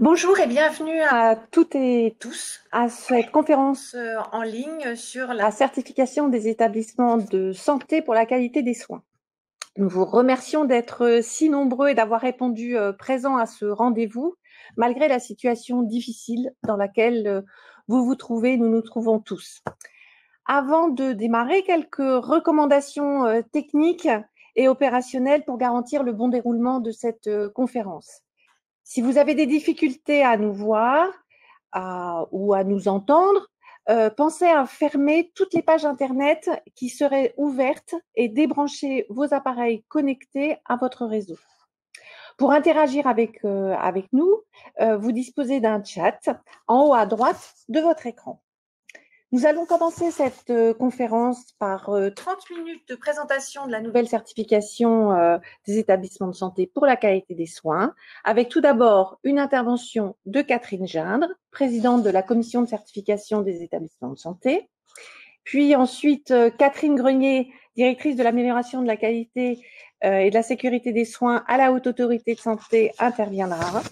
Bonjour et bienvenue à toutes et tous à cette conférence en ligne sur la certification des établissements de santé pour la qualité des soins. Nous vous remercions d'être si nombreux et d'avoir répondu présent à ce rendez-vous, malgré la situation difficile dans laquelle vous vous trouvez, nous nous trouvons tous. Avant de démarrer, quelques recommandations techniques et opérationnelles pour garantir le bon déroulement de cette conférence. Si vous avez des difficultés à nous voir ou à nous entendre, pensez à fermer toutes les pages Internet qui seraient ouvertes et débrancher vos appareils connectés à votre réseau. Pour interagir avec nous, vous disposez d'un chat en haut à droite de votre écran. Nous allons commencer cette conférence par 30 minutes de présentation de la nouvelle certification des établissements de santé pour la qualité des soins, avec tout d'abord une intervention de Catherine Gindre, présidente de la commission de certification des établissements de santé, puis ensuite Catherine Grenier, directrice de l'amélioration de la qualité et de la sécurité des soins à la Haute Autorité de Santé, interviendra.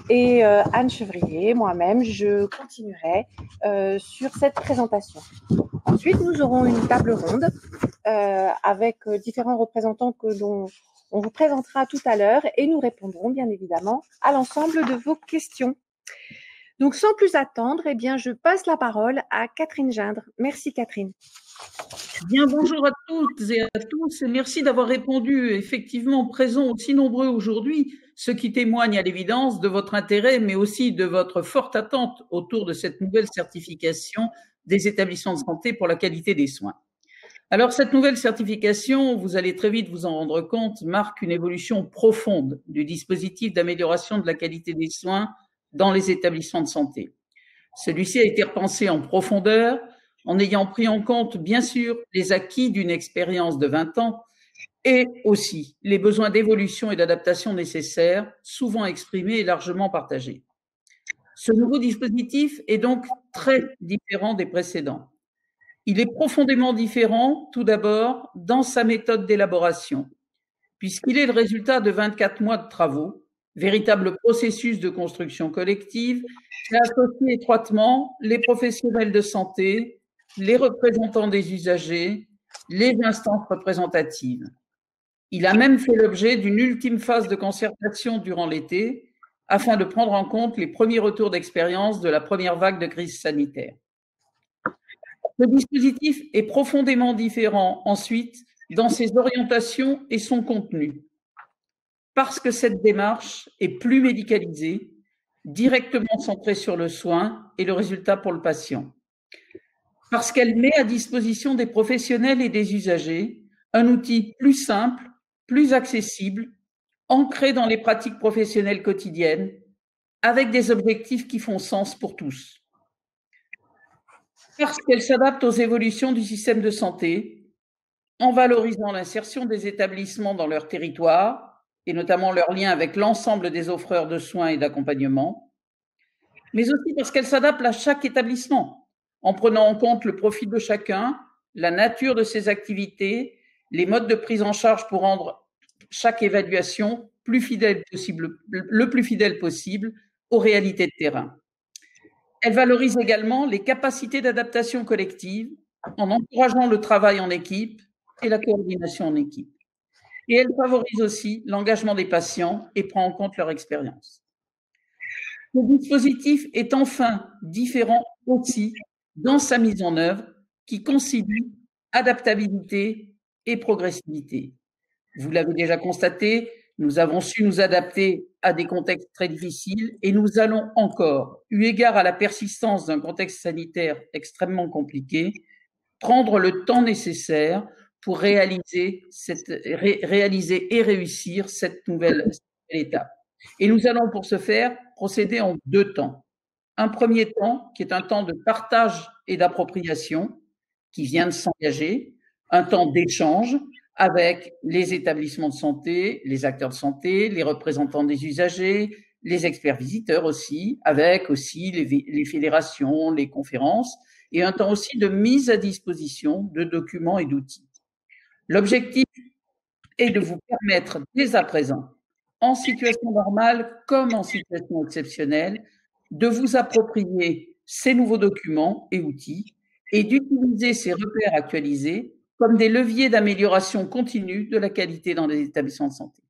Et Anne Chevrier, moi-même, je continuerai sur cette présentation. Ensuite, nous aurons une table ronde avec différents représentants que l'on vous présentera tout à l'heure et nous répondrons bien évidemment à l'ensemble de vos questions. Donc, sans plus attendre, eh bien, je passe la parole à Catherine Gindre. Merci Catherine. Bien, bonjour à toutes et à tous et merci d'avoir répondu effectivement présents aussi nombreux aujourd'hui, ce qui témoigne à l'évidence de votre intérêt mais aussi de votre forte attente autour de cette nouvelle certification des établissements de santé pour la qualité des soins. Alors cette nouvelle certification, vous allez très vite vous en rendre compte, marque une évolution profonde du dispositif d'amélioration de la qualité des soins dans les établissements de santé. Celui-ci a été repensé en profondeur, en ayant pris en compte, bien sûr, les acquis d'une expérience de 20 ans et aussi les besoins d'évolution et d'adaptation nécessaires, souvent exprimés et largement partagés. Ce nouveau dispositif est donc très différent des précédents. Il est profondément différent, tout d'abord, dans sa méthode d'élaboration, puisqu'il est le résultat de 24 mois de travaux, véritable processus de construction collective qui associe étroitement les professionnels de santé, les représentants des usagers, les instances représentatives. Il a même fait l'objet d'une ultime phase de concertation durant l'été afin de prendre en compte les premiers retours d'expérience de la première vague de crise sanitaire. Ce dispositif est profondément différent ensuite dans ses orientations et son contenu, parce que cette démarche est plus médicalisée, directement centrée sur le soin et le résultat pour le patient. Parce qu'elle met à disposition des professionnels et des usagers un outil plus simple, plus accessible, ancré dans les pratiques professionnelles quotidiennes, avec des objectifs qui font sens pour tous. Parce qu'elle s'adapte aux évolutions du système de santé, en valorisant l'insertion des établissements dans leur territoire, et notamment leur lien avec l'ensemble des offreurs de soins et d'accompagnement, mais aussi parce qu'elle s'adapte à chaque établissement, en prenant en compte le profil de chacun, la nature de ses activités, les modes de prise en charge pour rendre chaque évaluation le plus fidèle possible aux réalités de terrain. Elle valorise également les capacités d'adaptation collective en encourageant le travail en équipe et la coordination en équipe. Et elle favorise aussi l'engagement des patients et prend en compte leur expérience. Le dispositif est enfin différent aussi dans sa mise en œuvre qui concilie adaptabilité et progressivité. Vous l'avez déjà constaté, nous avons su nous adapter à des contextes très difficiles et nous allons encore, eu égard à la persistance d'un contexte sanitaire extrêmement compliqué, prendre le temps nécessaire pour réaliser et réussir cette nouvelle étape. Et nous allons pour ce faire procéder en 2 temps. Un premier temps qui est un temps de partage et d'appropriation qui vient de s'engager, un temps d'échange avec les établissements de santé, les acteurs de santé, les représentants des usagers, les experts visiteurs aussi, avec aussi les fédérations, les conférences, et un temps aussi de mise à disposition de documents et d'outils. L'objectif est de vous permettre dès à présent, en situation normale comme en situation exceptionnelle, de vous approprier ces nouveaux documents et outils et d'utiliser ces repères actualisés comme des leviers d'amélioration continue de la qualité dans les établissements de santé.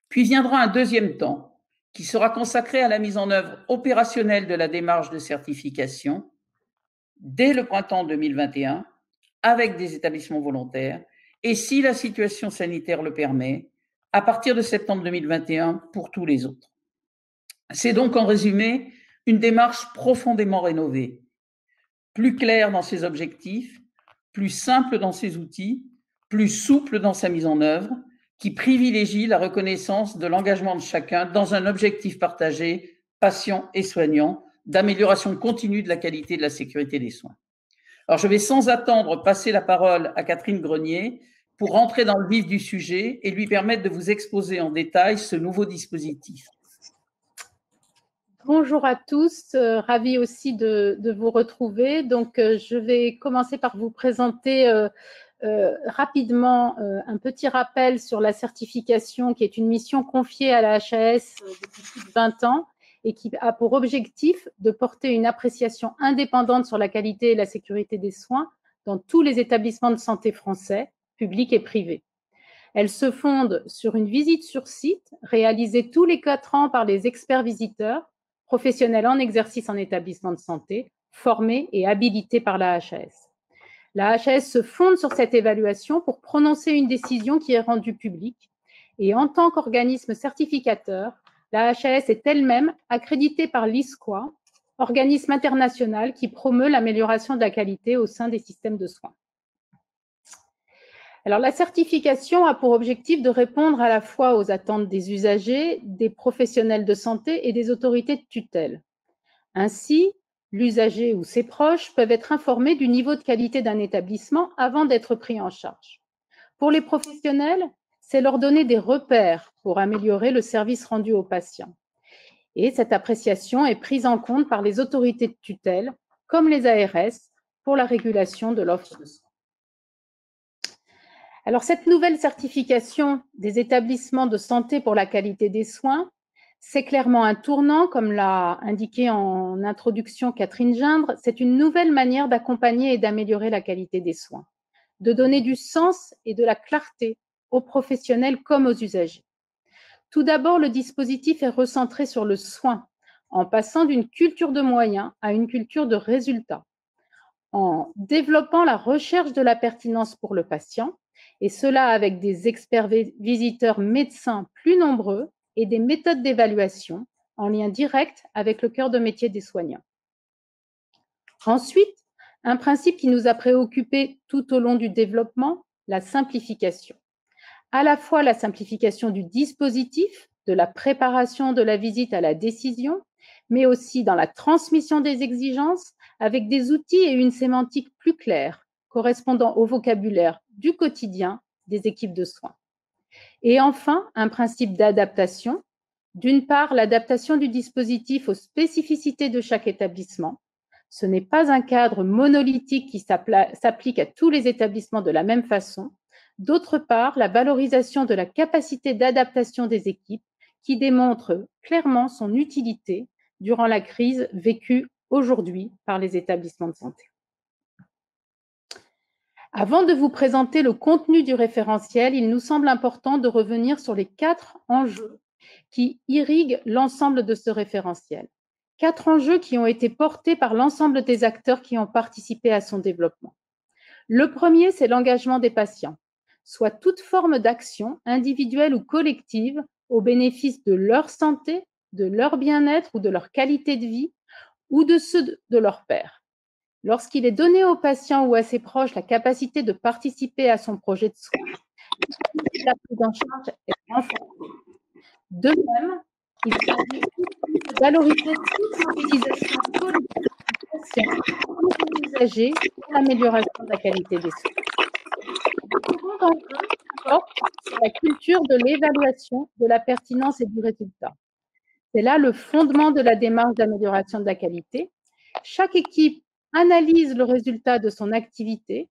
Puis viendra un deuxième temps qui sera consacré à la mise en œuvre opérationnelle de la démarche de certification dès le printemps 2021 avec des établissements volontaires et, si la situation sanitaire le permet, à partir de septembre 2021 pour tous les autres. C'est donc en résumé une démarche profondément rénovée, plus claire dans ses objectifs, plus simple dans ses outils, plus souple dans sa mise en œuvre, qui privilégie la reconnaissance de l'engagement de chacun dans un objectif partagé, patient et soignant, d'amélioration continue de la qualité de la sécurité des soins. Alors, je vais sans attendre passer la parole à Catherine Grenier pour rentrer dans le vif du sujet et lui permettre de vous exposer en détail ce nouveau dispositif. Bonjour à tous, ravie aussi de vous retrouver. Donc, je vais commencer par vous présenter rapidement un petit rappel sur la certification qui est une mission confiée à la HAS depuis plus de 20 ans et qui a pour objectif de porter une appréciation indépendante sur la qualité et la sécurité des soins dans tous les établissements de santé français, publics et privés. Elle se fonde sur une visite sur site réalisée tous les 4 ans par les experts visiteurs, professionnels en exercice en établissement de santé, formés et habilités par la HAS. La HAS se fonde sur cette évaluation pour prononcer une décision qui est rendue publique. Et en tant qu'organisme certificateur, la HAS est elle-même accréditée par l'ISQOA, organisme international qui promeut l'amélioration de la qualité au sein des systèmes de soins. Alors, la certification a pour objectif de répondre à la fois aux attentes des usagers, des professionnels de santé et des autorités de tutelle. Ainsi, l'usager ou ses proches peuvent être informés du niveau de qualité d'un établissement avant d'être pris en charge. Pour les professionnels, c'est leur donner des repères pour améliorer le service rendu aux patients. Et cette appréciation est prise en compte par les autorités de tutelle, comme les ARS, pour la régulation de l'offre de soins. Alors, cette nouvelle certification des établissements de santé pour la qualité des soins, c'est clairement un tournant, comme l'a indiqué en introduction Catherine Gindre. C'est une nouvelle manière d'accompagner et d'améliorer la qualité des soins, de donner du sens et de la clarté aux professionnels comme aux usagers. Tout d'abord, le dispositif est recentré sur le soin, en passant d'une culture de moyens à une culture de résultats, en développant la recherche de la pertinence pour le patient, et cela avec des experts visiteurs médecins plus nombreux et des méthodes d'évaluation en lien direct avec le cœur de métier des soignants. Ensuite, un principe qui nous a préoccupés tout au long du développement, la simplification. À la fois la simplification du dispositif, de la préparation de la visite à la décision, mais aussi dans la transmission des exigences avec des outils et une sémantique plus claire, correspondant au vocabulaire du quotidien des équipes de soins. Et enfin, un principe d'adaptation. D'une part, l'adaptation du dispositif aux spécificités de chaque établissement. Ce n'est pas un cadre monolithique qui s'applique à tous les établissements de la même façon. D'autre part, la valorisation de la capacité d'adaptation des équipes qui démontre clairement son utilité durant la crise vécue aujourd'hui par les établissements de santé. Avant de vous présenter le contenu du référentiel, il nous semble important de revenir sur les 4 enjeux qui irriguent l'ensemble de ce référentiel. 4 enjeux qui ont été portés par l'ensemble des acteurs qui ont participé à son développement. Le premier, c'est l'engagement des patients, soit toute forme d'action individuelle ou collective au bénéfice de leur santé, de leur bien-être ou de leur qualité de vie ou de ceux de leurs pairs. Lorsqu'il est donné au patient ou à ses proches la capacité de participer à son projet de soins, la prise en charge est renforcée. De même, il s'agit de valoriser toute mobilisation collective des patients ou des usagers pour l'amélioration de la qualité des soins. Le second enjeu porte sur la culture de l'évaluation, de la pertinence et du résultat. C'est là le fondement de la démarche d'amélioration de la qualité. Chaque équipe analyse le résultat de son activité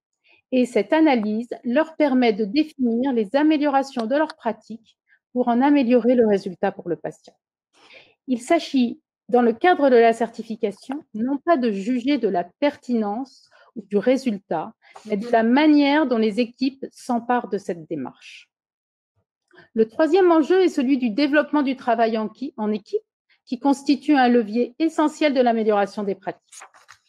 et cette analyse leur permet de définir les améliorations de leurs pratiques pour en améliorer le résultat pour le patient. Il s'agit, dans le cadre de la certification, non pas de juger de la pertinence ou du résultat, mais de la manière dont les équipes s'emparent de cette démarche. Le troisième enjeu est celui du développement du travail en équipe, qui constitue un levier essentiel de l'amélioration des pratiques.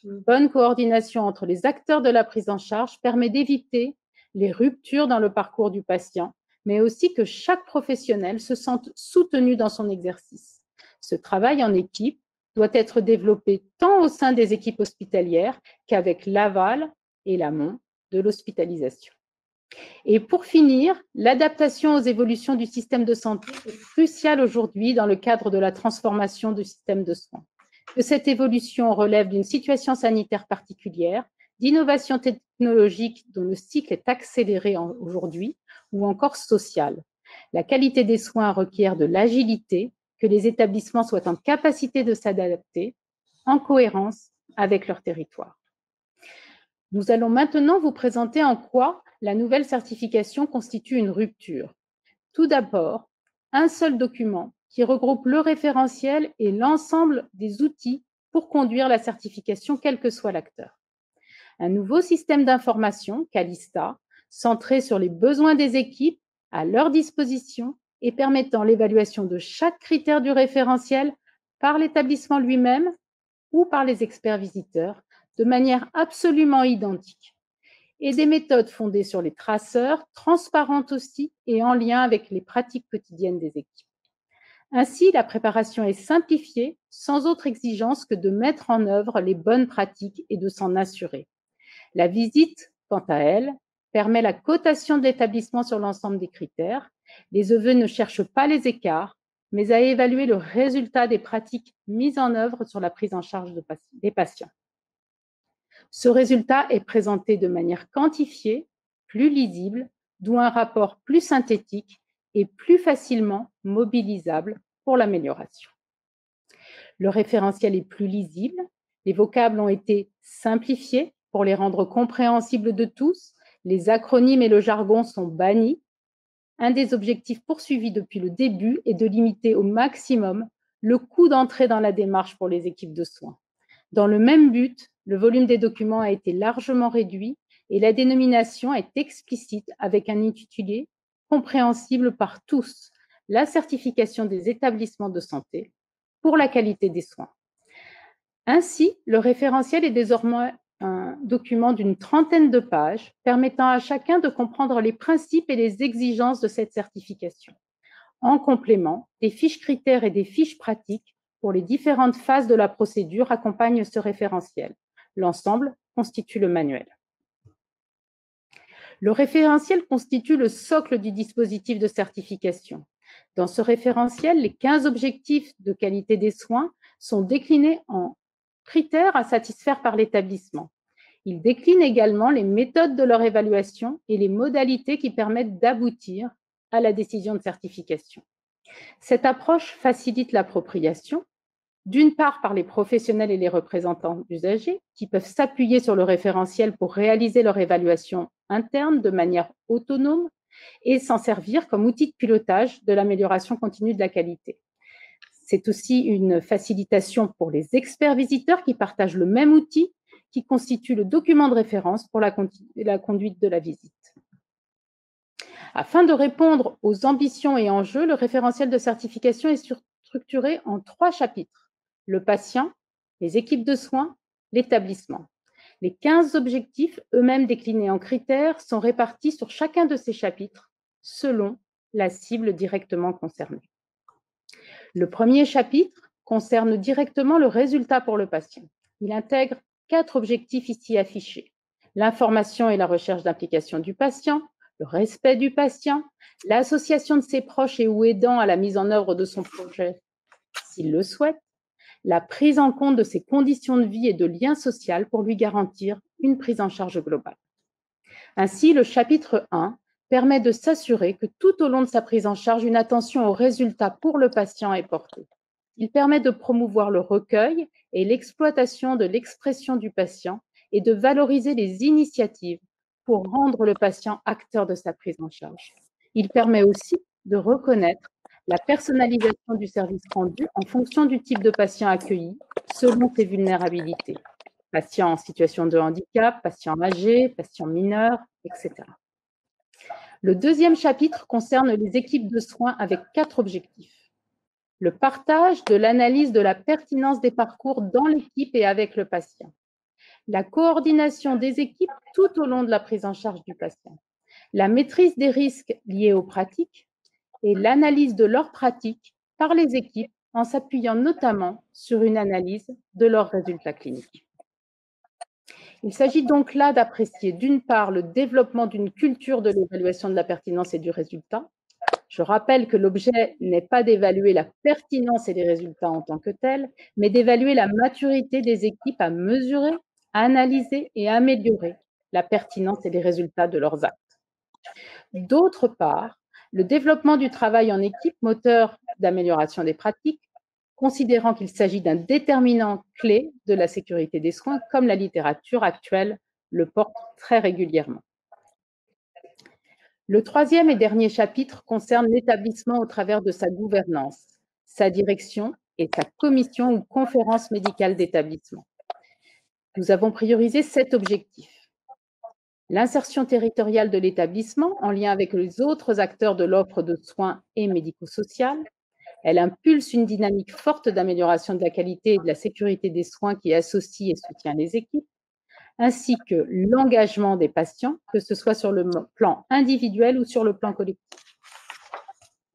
Une bonne coordination entre les acteurs de la prise en charge permet d'éviter les ruptures dans le parcours du patient, mais aussi que chaque professionnel se sente soutenu dans son exercice. Ce travail en équipe doit être développé tant au sein des équipes hospitalières qu'avec l'aval et l'amont de l'hospitalisation. Et pour finir, l'adaptation aux évolutions du système de santé est cruciale aujourd'hui dans le cadre de la transformation du système de soins. Que cette évolution relève d'une situation sanitaire particulière, d'innovation technologique dont le cycle est accéléré aujourd'hui, ou encore sociale. La qualité des soins requiert de l'agilité, que les établissements soient en capacité de s'adapter en cohérence avec leur territoire. Nous allons maintenant vous présenter en quoi la nouvelle certification constitue une rupture. Tout d'abord, un seul document qui regroupe le référentiel et l'ensemble des outils pour conduire la certification, quel que soit l'acteur. Un nouveau système d'information, Calista, centré sur les besoins des équipes, à leur disposition et permettant l'évaluation de chaque critère du référentiel par l'établissement lui-même ou par les experts visiteurs de manière absolument identique. Et des méthodes fondées sur les traceurs, transparentes aussi et en lien avec les pratiques quotidiennes des équipes. Ainsi, la préparation est simplifiée sans autre exigence que de mettre en œuvre les bonnes pratiques et de s'en assurer. La visite, quant à elle, permet la cotation de l'établissement sur l'ensemble des critères. Les EVE ne cherchent pas les écarts, mais à évaluer le résultat des pratiques mises en œuvre sur la prise en charge des patients. Ce résultat est présenté de manière quantifiée, plus lisible, d'où un rapport plus synthétique et plus facilement mobilisable pour l'amélioration. Le référentiel est plus lisible, les vocables ont été simplifiés pour les rendre compréhensibles de tous, les acronymes et le jargon sont bannis. Un des objectifs poursuivis depuis le début est de limiter au maximum le coût d'entrée dans la démarche pour les équipes de soins. Dans le même but, le volume des documents a été largement réduit et la dénomination est explicite avec un intitulé compréhensible par tous, la certification des établissements de santé pour la qualité des soins. Ainsi, le référentiel est désormais un document d'une trentaine de pages permettant à chacun de comprendre les principes et les exigences de cette certification. En complément, des fiches critères et des fiches pratiques pour les différentes phases de la procédure accompagnent ce référentiel. L'ensemble constitue le manuel. Le référentiel constitue le socle du dispositif de certification. Dans ce référentiel, les 15 objectifs de qualité des soins sont déclinés en critères à satisfaire par l'établissement. Il décline également les méthodes de leur évaluation et les modalités qui permettent d'aboutir à la décision de certification. Cette approche facilite l'appropriation, d'une part par les professionnels et les représentants d'usagers qui peuvent s'appuyer sur le référentiel pour réaliser leur évaluation interne de manière autonome et s'en servir comme outil de pilotage de l'amélioration continue de la qualité. C'est aussi une facilitation pour les experts visiteurs qui partagent le même outil qui constitue le document de référence pour la conduite de la visite. Afin de répondre aux ambitions et enjeux, le référentiel de certification est structuré en 3 chapitres. Le patient, les équipes de soins, l'établissement. Les 15 objectifs, eux-mêmes déclinés en critères, sont répartis sur chacun de ces chapitres selon la cible directement concernée. Le premier chapitre concerne directement le résultat pour le patient. Il intègre 4 objectifs ici affichés. L'information et la recherche d'implication du patient, le respect du patient, l'association de ses proches et ou aidants à la mise en œuvre de son projet s'il le souhaite, la prise en compte de ses conditions de vie et de lien social pour lui garantir une prise en charge globale. Ainsi, le chapitre 1 permet de s'assurer que tout au long de sa prise en charge, une attention aux résultats pour le patient est portée. Il permet de promouvoir le recueil et l'exploitation de l'expression du patient et de valoriser les initiatives pour rendre le patient acteur de sa prise en charge. Il permet aussi de reconnaître la personnalisation du service rendu en fonction du type de patient accueilli, selon ses vulnérabilités. Patients en situation de handicap, patients âgés, patients mineurs, etc. Le deuxième chapitre concerne les équipes de soins avec 4 objectifs. Le partage de l'analyse de la pertinence des parcours dans l'équipe et avec le patient. La coordination des équipes tout au long de la prise en charge du patient. La maîtrise des risques liés aux pratiques et l'analyse de leurs pratiques par les équipes en s'appuyant notamment sur une analyse de leurs résultats cliniques. Il s'agit donc là d'apprécier d'une part le développement d'une culture de l'évaluation de la pertinence et du résultat. Je rappelle que l'objet n'est pas d'évaluer la pertinence et les résultats en tant que tels, mais d'évaluer la maturité des équipes à mesurer, à analyser et à améliorer la pertinence et les résultats de leurs actes. D'autre part, le développement du travail en équipe, moteur d'amélioration des pratiques, considérant qu'il s'agit d'un déterminant clé de la sécurité des soins, comme la littérature actuelle le porte très régulièrement. Le troisième et dernier chapitre concerne l'établissement au travers de sa gouvernance, sa direction et sa commission ou conférence médicale d'établissement. Nous avons priorisé 7 objectifs. L'insertion territoriale de l'établissement en lien avec les autres acteurs de l'offre de soins et médico-sociale. Elle impulse une dynamique forte d'amélioration de la qualité et de la sécurité des soins qui associe et soutient les équipes, ainsi que l'engagement des patients, que ce soit sur le plan individuel ou sur le plan collectif.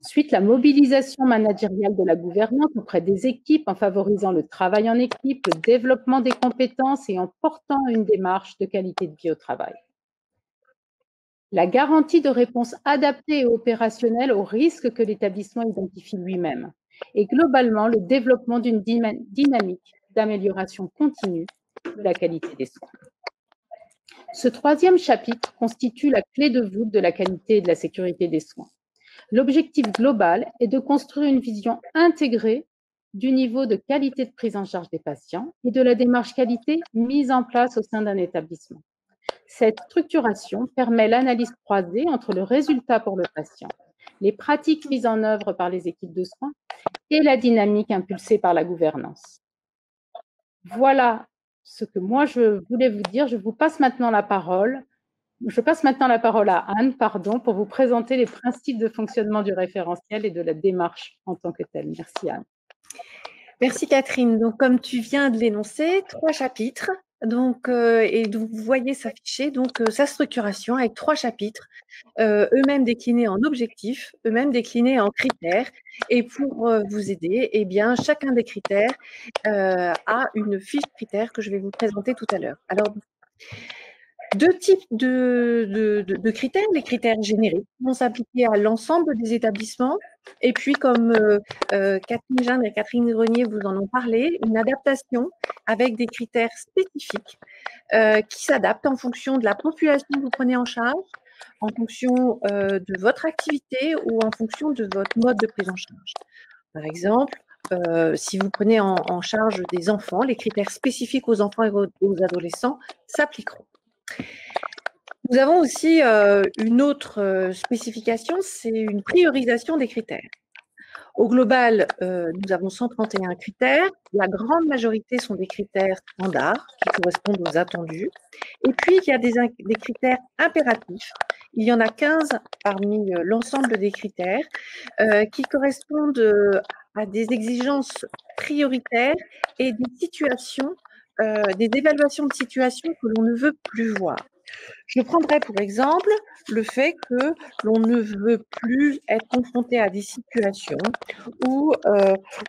Ensuite, la mobilisation managériale de la gouvernance auprès des équipes en favorisant le travail en équipe, le développement des compétences et en portant une démarche de qualité de vie au travail. La garantie de réponse adaptée et opérationnelle aux risques que l'établissement identifie lui-même et globalement le développement d'une dynamique d'amélioration continue de la qualité des soins. Ce troisième chapitre constitue la clé de voûte de la qualité et de la sécurité des soins. L'objectif global est de construire une vision intégrée du niveau de qualité de prise en charge des patients et de la démarche qualité mise en place au sein d'un établissement. Cette structuration permet l'analyse croisée entre le résultat pour le patient, les pratiques mises en œuvre par les équipes de soins et la dynamique impulsée par la gouvernance. Voilà ce que moi je voulais vous dire. Je passe maintenant la parole à Anne, pour vous présenter les principes de fonctionnement du référentiel et de la démarche en tant que telle. Merci Anne. Merci Catherine. Donc, comme tu viens de l'énoncer, 3 chapitres. Donc, et vous voyez s'afficher sa structuration avec 3 chapitres, eux-mêmes déclinés en objectifs, eux-mêmes déclinés en critères. Et pour vous aider, eh bien, chacun des critères a une fiche critères que je vais vous présenter tout à l'heure. Alors, 2 types de critères. Les critères génériques vont s'appliquer à l'ensemble des établissements. Et puis, comme Catherine Jeanne et Catherine Grenier vous en ont parlé, une adaptation avec des critères spécifiques qui s'adaptent en fonction de la population que vous prenez en charge, en fonction de votre activité ou en fonction de votre mode de prise en charge. Par exemple, si vous prenez en charge des enfants, les critères spécifiques aux enfants et aux adolescents s'appliqueront. Nous avons aussi une autre spécification, c'est une priorisation des critères. Au global, nous avons 131 critères. La grande majorité sont des critères standards qui correspondent aux attendus. Et puis, il y a des critères impératifs. Il y en a 15 parmi l'ensemble des critères qui correspondent à des exigences prioritaires et des situations, des évaluations de situations que l'on ne veut plus voir. Je prendrai pour exemple le fait que l'on ne veut plus être confronté à des situations où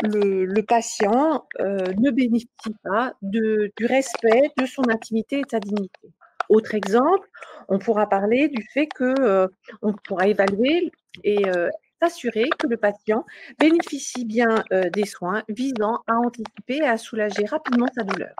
le patient ne bénéficie pas du respect de son intimité et de sa dignité. Autre exemple, on pourra parler du fait qu'on pourra évaluer et s'assurer que le patient bénéficie bien des soins visant à anticiper et à soulager rapidement sa douleur.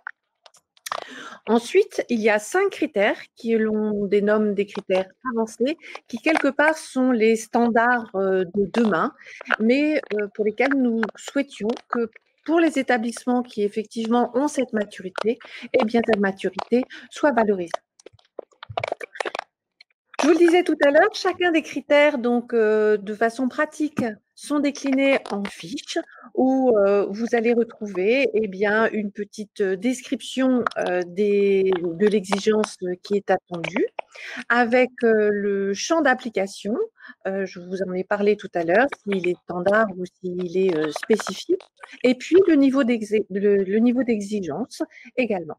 Ensuite, il y a 5 critères que l'on dénomme des critères avancés, qui quelque part sont les standards de demain, mais pour lesquels nous souhaitions que pour les établissements qui effectivement ont cette maturité, eh bien cette maturité soit valorisée. Je vous le disais tout à l'heure, chacun des critères, donc de façon pratique, sont déclinés en fiches où vous allez retrouver une petite description de l'exigence qui est attendue, avec le champ d'application. Je vous en ai parlé tout à l'heure, s'il est standard ou s'il est spécifique, et puis le niveau d'exigence également.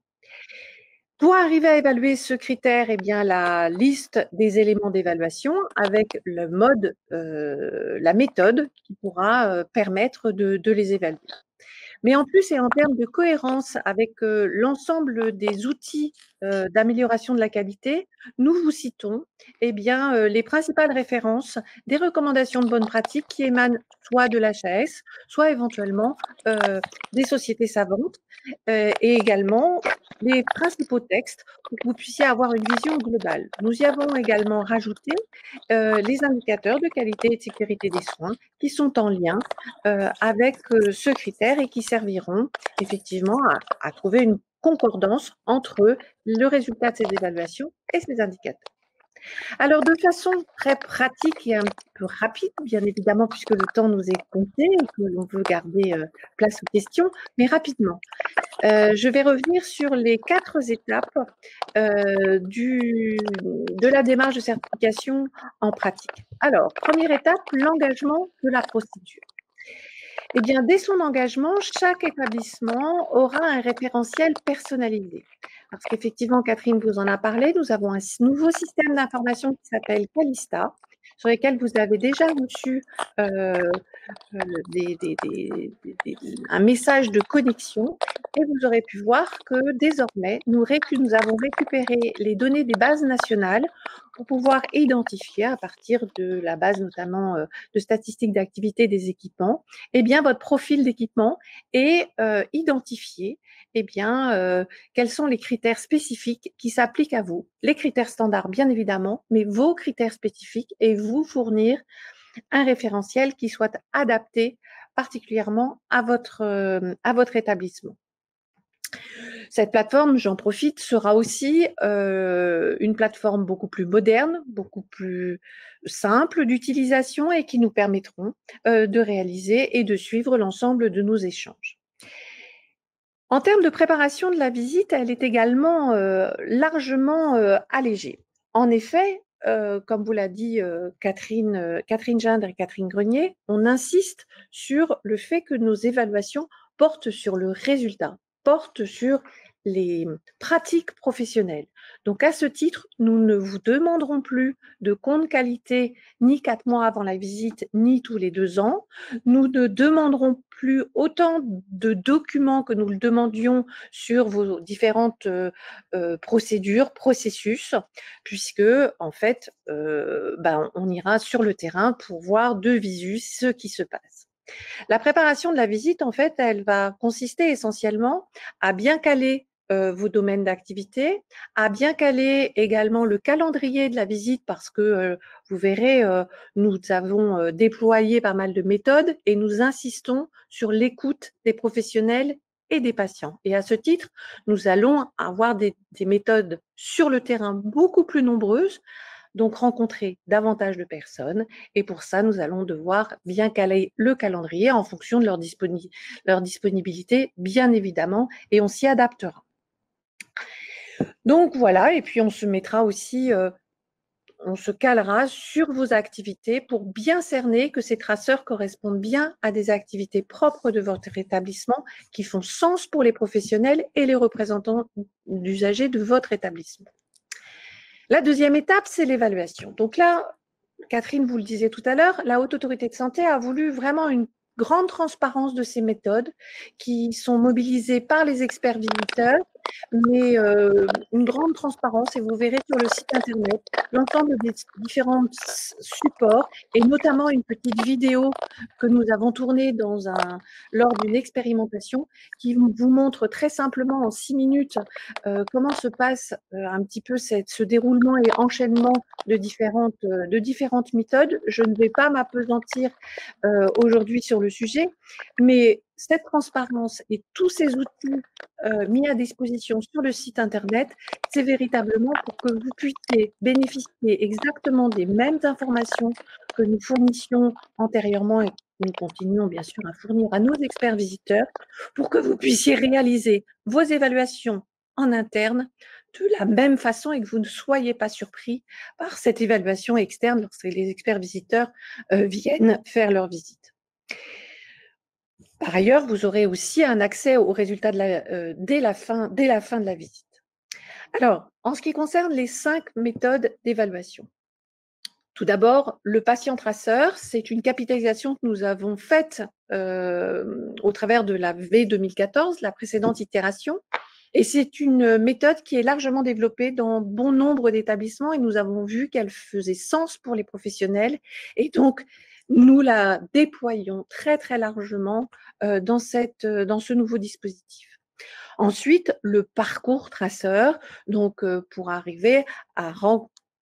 Pour arriver à évaluer ce critère, la liste des éléments d'évaluation avec le mode, la méthode qui pourra permettre de les évaluer. Mais en plus, et en termes de cohérence avec l'ensemble des outils d'amélioration de la qualité, nous vous citons les principales références des recommandations de bonne pratique qui émanent soit de l'HAS, soit éventuellement des sociétés savantes, et également les principaux textes pour que vous puissiez avoir une vision globale. Nous y avons également rajouté les indicateurs de qualité et de sécurité des soins qui sont en lien avec ce critère et qui serviront effectivement à trouver une concordance entre le résultat de ces évaluations et ces indicateurs. Alors, de façon très pratique et un petit peu rapide, bien évidemment, puisque le temps nous est compté et que l'on veut garder place aux questions, mais rapidement. Je vais revenir sur les 4 étapes de la démarche de certification en pratique. Alors, première étape, l'engagement de la procédure. Dès son engagement, chaque établissement aura un référentiel personnalisé. Parce qu'effectivement, Catherine vous en a parlé, nous avons un nouveau système d'information qui s'appelle Calista, sur lequel vous avez déjà reçu un message de connexion, et vous aurez pu voir que désormais, nous avons récupéré les données des bases nationales pour pouvoir identifier, à partir de la base notamment de statistiques d'activité des équipements, votre profil d'équipement et identifier quels sont les critères spécifiques qui s'appliquent à vous. Les critères standards, bien évidemment, mais vos critères spécifiques, et vous fournir un référentiel qui soit adapté particulièrement à votre établissement. Cette plateforme, j'en profite, sera aussi une plateforme beaucoup plus moderne, beaucoup plus simple d'utilisation et qui nous permettront de réaliser et de suivre l'ensemble de nos échanges. En termes de préparation de la visite, elle est également largement allégée. En effet, comme vous l'a dit Catherine Gindre et Catherine Grenier, on insiste sur le fait que nos évaluations portent sur le résultat, portent sur les pratiques professionnelles. Donc, à ce titre, nous ne vous demanderons plus de compte qualité ni 4 mois avant la visite, ni tous les 2 ans. Nous ne demanderons plus autant de documents que nous le demandions sur vos différentes procédures, processus, puisque, en fait, on ira sur le terrain pour voir de visu ce qui se passe. La préparation de la visite, en fait, elle va consister essentiellement à bien caler vos domaines d'activité, à bien caler également le calendrier de la visite, parce que vous verrez, nous avons déployé pas mal de méthodes et nous insistons sur l'écoute des professionnels et des patients. Et à ce titre, nous allons avoir des méthodes sur le terrain beaucoup plus nombreuses, donc rencontrer davantage de personnes, et pour ça, nous allons devoir bien caler le calendrier en fonction de leur disponibilité, bien évidemment, et on s'y adaptera. Donc voilà, et puis on se mettra aussi, on se calera sur vos activités pour bien cerner que ces traceurs correspondent bien à des activités propres de votre établissement qui font sens pour les professionnels et les représentants d'usagers de votre établissement. La deuxième étape, c'est l'évaluation. Donc là, Catherine vous le disait tout à l'heure, la Haute Autorité de Santé a voulu vraiment une grande transparence de ces méthodes qui sont mobilisées par les experts visiteurs, mais une grande transparence, et vous verrez sur le site internet l'ensemble des différents supports, et notamment une petite vidéo que nous avons tournée lors d'une expérimentation qui vous montre très simplement en 6 minutes comment se passe un petit peu ce déroulement et enchaînement de différentes méthodes. Je ne vais pas m'appesantir aujourd'hui sur le sujet, mais cette transparence et tous ces outils mis à disposition sur le site Internet, c'est véritablement pour que vous puissiez bénéficier exactement des mêmes informations que nous fournissions antérieurement et que nous continuons bien sûr à fournir à nos experts visiteurs, pour que vous puissiez réaliser vos évaluations en interne de la même façon et que vous ne soyez pas surpris par cette évaluation externe lorsque les experts visiteurs viennent faire leur visite. Par ailleurs, vous aurez aussi un accès aux résultats dès la fin de la visite. Alors, en ce qui concerne les 5 méthodes d'évaluation, tout d'abord, le patient traceur, c'est une capitalisation que nous avons faite au travers de la V2014, la précédente itération, et c'est une méthode qui est largement développée dans bon nombre d'établissements et nous avons vu qu'elle faisait sens pour les professionnels et donc nous la déployons très très largement dans ce nouveau dispositif. Ensuite, le parcours traceur, donc pour arriver à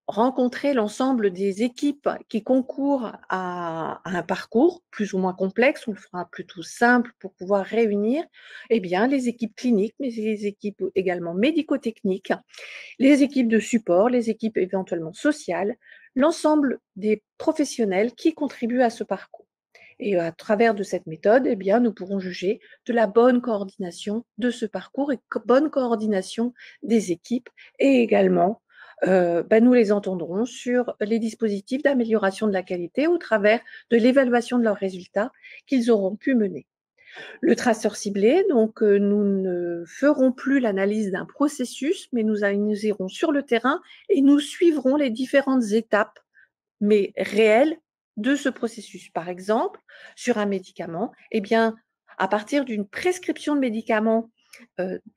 rencontrer l'ensemble des équipes qui concourent à un parcours plus ou moins complexe, on le fera plutôt simple pour pouvoir réunir les équipes cliniques, mais les équipes également médico-techniques, les équipes de support, les équipes éventuellement sociales, l'ensemble des professionnels qui contribuent à ce parcours. Et à travers de cette méthode, nous pourrons juger de la bonne coordination de ce parcours et bonne coordination des équipes et également nous les entendrons sur les dispositifs d'amélioration de la qualité au travers de l'évaluation de leurs résultats qu'ils auront pu mener. Le traceur ciblé, donc nous ne ferons plus l'analyse d'un processus, mais nous irons sur le terrain et nous suivrons les différentes étapes, mais réelles, de ce processus. Par exemple, sur un médicament, à partir d'une prescription de médicament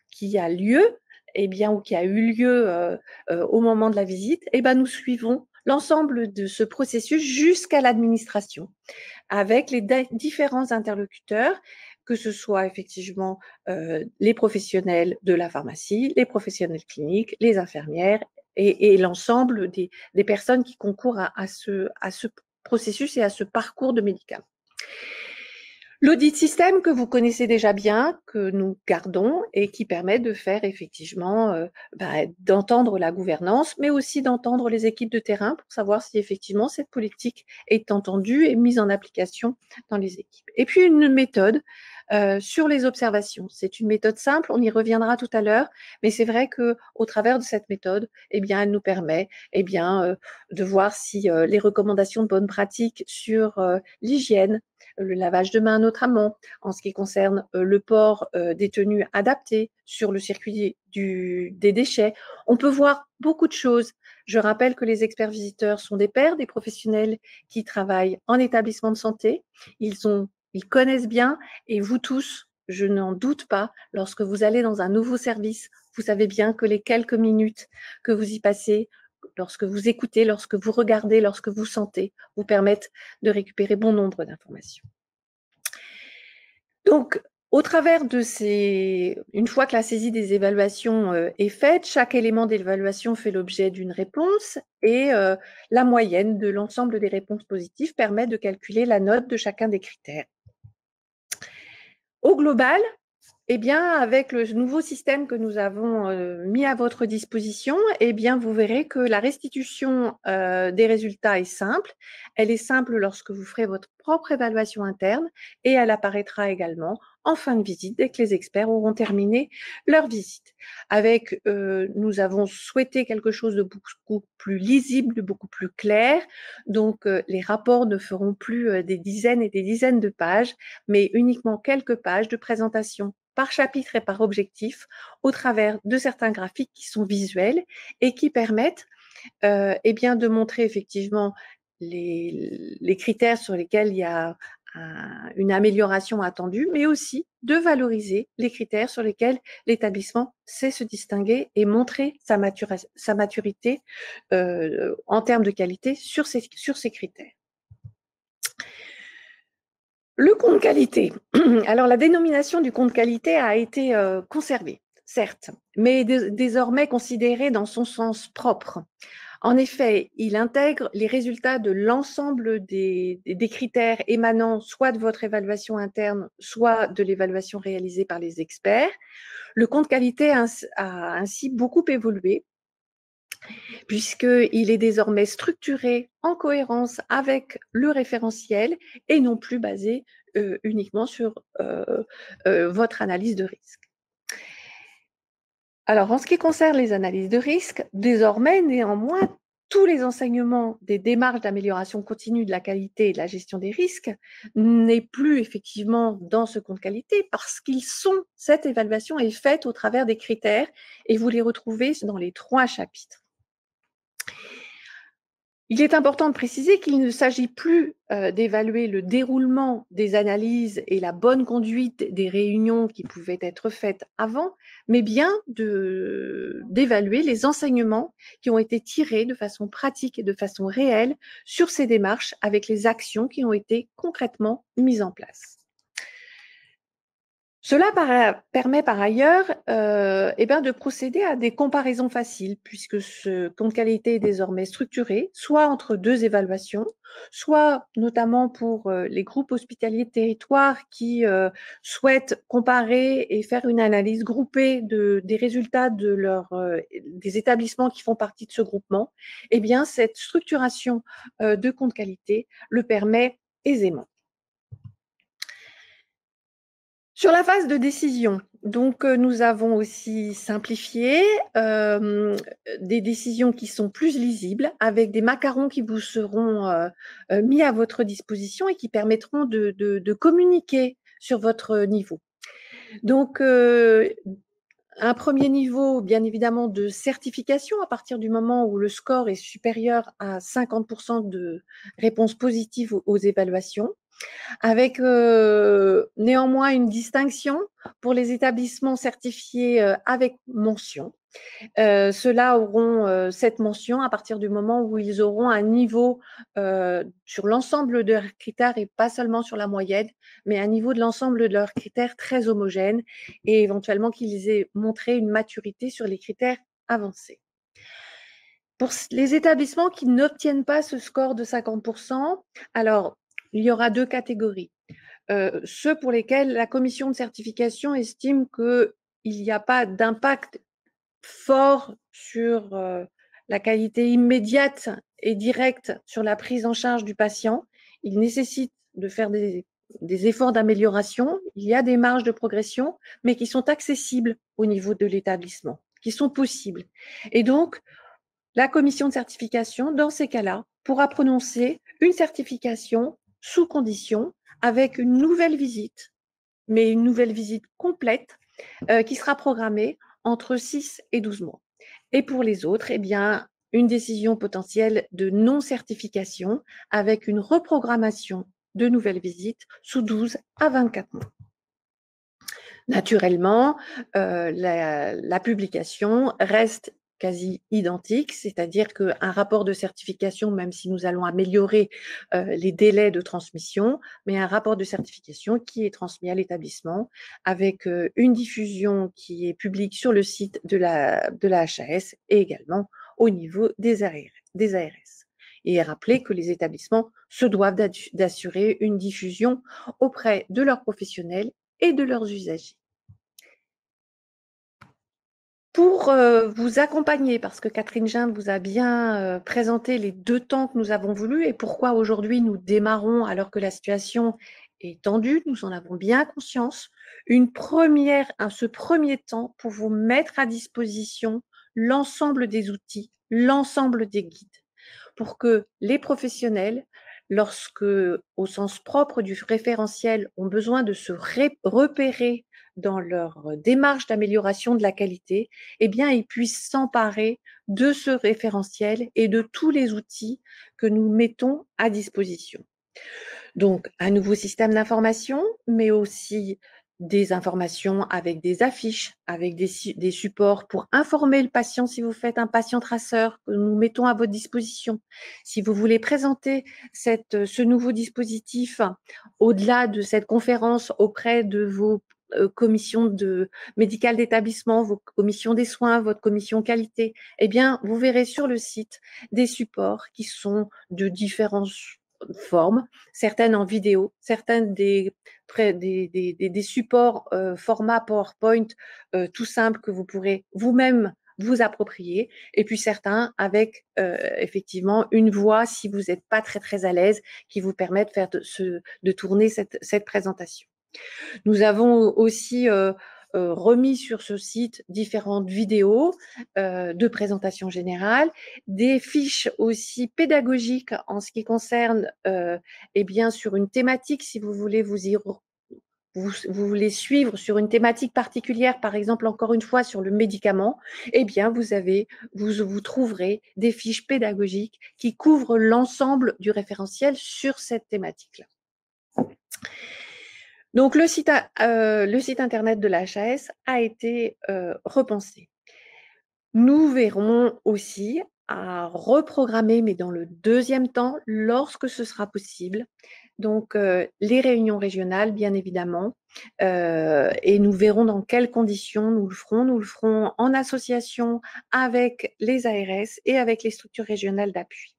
qui a lieu, ou qui a eu lieu au moment de la visite, nous suivons l'ensemble de ce processus jusqu'à l'administration avec les différents interlocuteurs, que ce soit effectivement les professionnels de la pharmacie, les professionnels cliniques, les infirmières et l'ensemble des personnes qui concourent à ce processus et à ce parcours de médicaments. L'audit système que vous connaissez déjà bien, que nous gardons et qui permet de faire effectivement, d'entendre la gouvernance, mais aussi d'entendre les équipes de terrain pour savoir si effectivement cette politique est entendue et mise en application dans les équipes. Et puis une méthode sur les observations. C'est une méthode simple, on y reviendra tout à l'heure, mais c'est vrai qu'au travers de cette méthode, elle nous permet de voir si les recommandations de bonne pratique sur l'hygiène, le lavage de mains notamment, en ce qui concerne le port des tenues adaptées sur le circuit des déchets. On peut voir beaucoup de choses. Je rappelle que les experts visiteurs sont des pairs, des professionnels qui travaillent en établissement de santé. Ils connaissent bien et vous tous, je n'en doute pas, lorsque vous allez dans un nouveau service, vous savez bien que les quelques minutes que vous y passez, lorsque vous écoutez, lorsque vous regardez, lorsque vous sentez, vous permettent de récupérer bon nombre d'informations. Donc, au travers de une fois que la saisie des évaluations est faite, chaque élément d'évaluation fait l'objet d'une réponse et la moyenne de l'ensemble des réponses positives permet de calculer la note de chacun des critères. Au global, avec le nouveau système que nous avons mis à votre disposition, vous verrez que la restitution des résultats est simple. Elle est simple lorsque vous ferez votre propre évaluation interne et elle apparaîtra également en fin de visite dès que les experts auront terminé leur visite. Nous avons souhaité quelque chose de beaucoup plus lisible, de beaucoup plus clair. Donc, les rapports ne feront plus des dizaines et des dizaines de pages, mais uniquement quelques pages de présentation par chapitre et par objectif au travers de certains graphiques qui sont visuels et qui permettent de montrer effectivement les critères sur lesquels il y a une amélioration attendue, mais aussi de valoriser les critères sur lesquels l'établissement sait se distinguer et montrer sa maturité en termes de qualité sur ces critères. Le compte qualité. Alors, la dénomination du compte qualité a été conservée, certes, mais désormais considérée dans son sens propre. En effet, il intègre les résultats de l'ensemble des critères émanant soit de votre évaluation interne, soit de l'évaluation réalisée par les experts. Le compte qualité a ainsi beaucoup évolué, puisqu'il est désormais structuré en cohérence avec le référentiel et non plus basé uniquement sur votre analyse de risque. Alors, en ce qui concerne les analyses de risque, désormais, néanmoins, tous les enseignements des démarches d'amélioration continue de la qualité et de la gestion des risques n'est plus effectivement dans ce compte qualité parce cette évaluation est faite au travers des critères et vous les retrouvez dans les 3 chapitres. Il est important de préciser qu'il ne s'agit plus d'évaluer le déroulement des analyses et la bonne conduite des réunions qui pouvaient être faites avant, mais bien d'évaluer les enseignements qui ont été tirés de façon pratique et de façon réelle sur ces démarches avec les actions qui ont été concrètement mises en place. Cela permet par ailleurs de procéder à des comparaisons faciles puisque ce compte qualité est désormais structuré, soit entre 2 évaluations, soit notamment pour les groupes hospitaliers de territoire qui souhaitent comparer et faire une analyse groupée des résultats des établissements qui font partie de ce groupement. Eh bien, cette structuration de compte qualité le permet aisément. Sur la phase de décision, donc nous avons aussi simplifié des décisions qui sont plus lisibles avec des macarons qui vous seront mis à votre disposition et qui permettront de communiquer sur votre niveau. Donc, un premier niveau, bien évidemment, de certification à partir du moment où le score est supérieur à 50% de réponses positives aux évaluations, avec néanmoins une distinction pour les établissements certifiés avec mention. Ceux-là auront cette mention à partir du moment où ils auront un niveau sur l'ensemble de leurs critères et pas seulement sur la moyenne, mais un niveau de l'ensemble de leurs critères très homogène et éventuellement qu'ils aient montré une maturité sur les critères avancés. Pour les établissements qui n'obtiennent pas ce score de 50%, alors il y aura 2 catégories. Ceux pour lesquels la commission de certification estime qu'il n'y a pas d'impact fort sur la qualité immédiate et directe sur la prise en charge du patient. Il nécessite de faire des efforts d'amélioration. Il y a des marges de progression, mais qui sont accessibles au niveau de l'établissement, qui sont possibles. Et donc, la commission de certification, dans ces cas-là, pourra prononcer une certification sous condition avec une nouvelle visite, mais une nouvelle visite complète qui sera programmée entre 6 et 12 mois. Et pour les autres, eh bien, une décision potentielle de non-certification avec une reprogrammation de nouvelles visites sous 12 à 24 mois. Naturellement, la publication reste quasi identique, c'est-à-dire qu'un rapport de certification, même si nous allons améliorer les délais de transmission, mais un rapport de certification qui est transmis à l'établissement avec une diffusion qui est publique sur le site de la HAS et également au niveau des ARS. Et rappeler que les établissements se doivent d'assurer une diffusion auprès de leurs professionnels et de leurs usagers. Pour vous accompagner, parce que Catherine Ginde vous a bien présenté les 2 temps que nous avons voulu et pourquoi aujourd'hui nous démarrons alors que la situation est tendue, nous en avons bien conscience, ce premier temps pour vous mettre à disposition l'ensemble des outils, l'ensemble des guides, pour que les professionnels, lorsque, au sens propre du référentiel, ont besoin de se repérer dans leur démarche d'amélioration de la qualité, eh bien, ils puissent s'emparer de ce référentiel et de tous les outils que nous mettons à disposition. Donc, un nouveau système d'information, mais aussi des informations avec des affiches, avec des supports pour informer le patient si vous faites un patient traceur que nous mettons à votre disposition. Si vous voulez présenter ce nouveau dispositif au-delà de cette conférence auprès de vos commission médicale d'établissement, vos commissions des soins, votre commission qualité, eh bien, vous verrez sur le site des supports qui sont de différentes formes, certaines en vidéo, certaines des supports format PowerPoint tout simple que vous pourrez vous-même vous approprier, et puis certains avec effectivement une voix si vous n'êtes pas très à l'aise, qui vous permet de tourner cette présentation. Nous avons aussi remis sur ce site différentes vidéos de présentation générale, des fiches aussi pédagogiques en ce qui concerne eh bien sur une thématique, si vous voulez vous voulez suivre sur une thématique particulière, par exemple, encore une fois, sur le médicament, eh bien, vous trouverez des fiches pédagogiques qui couvrent l'ensemble du référentiel sur cette thématique-là. Donc, le site internet de la HAS a été repensé. Nous verrons aussi à reprogrammer, mais dans le deuxième temps, lorsque ce sera possible, donc les réunions régionales, bien évidemment, et nous verrons dans quelles conditions nous le ferons. Nous le ferons en association avec les ARS et avec les structures régionales d'appui.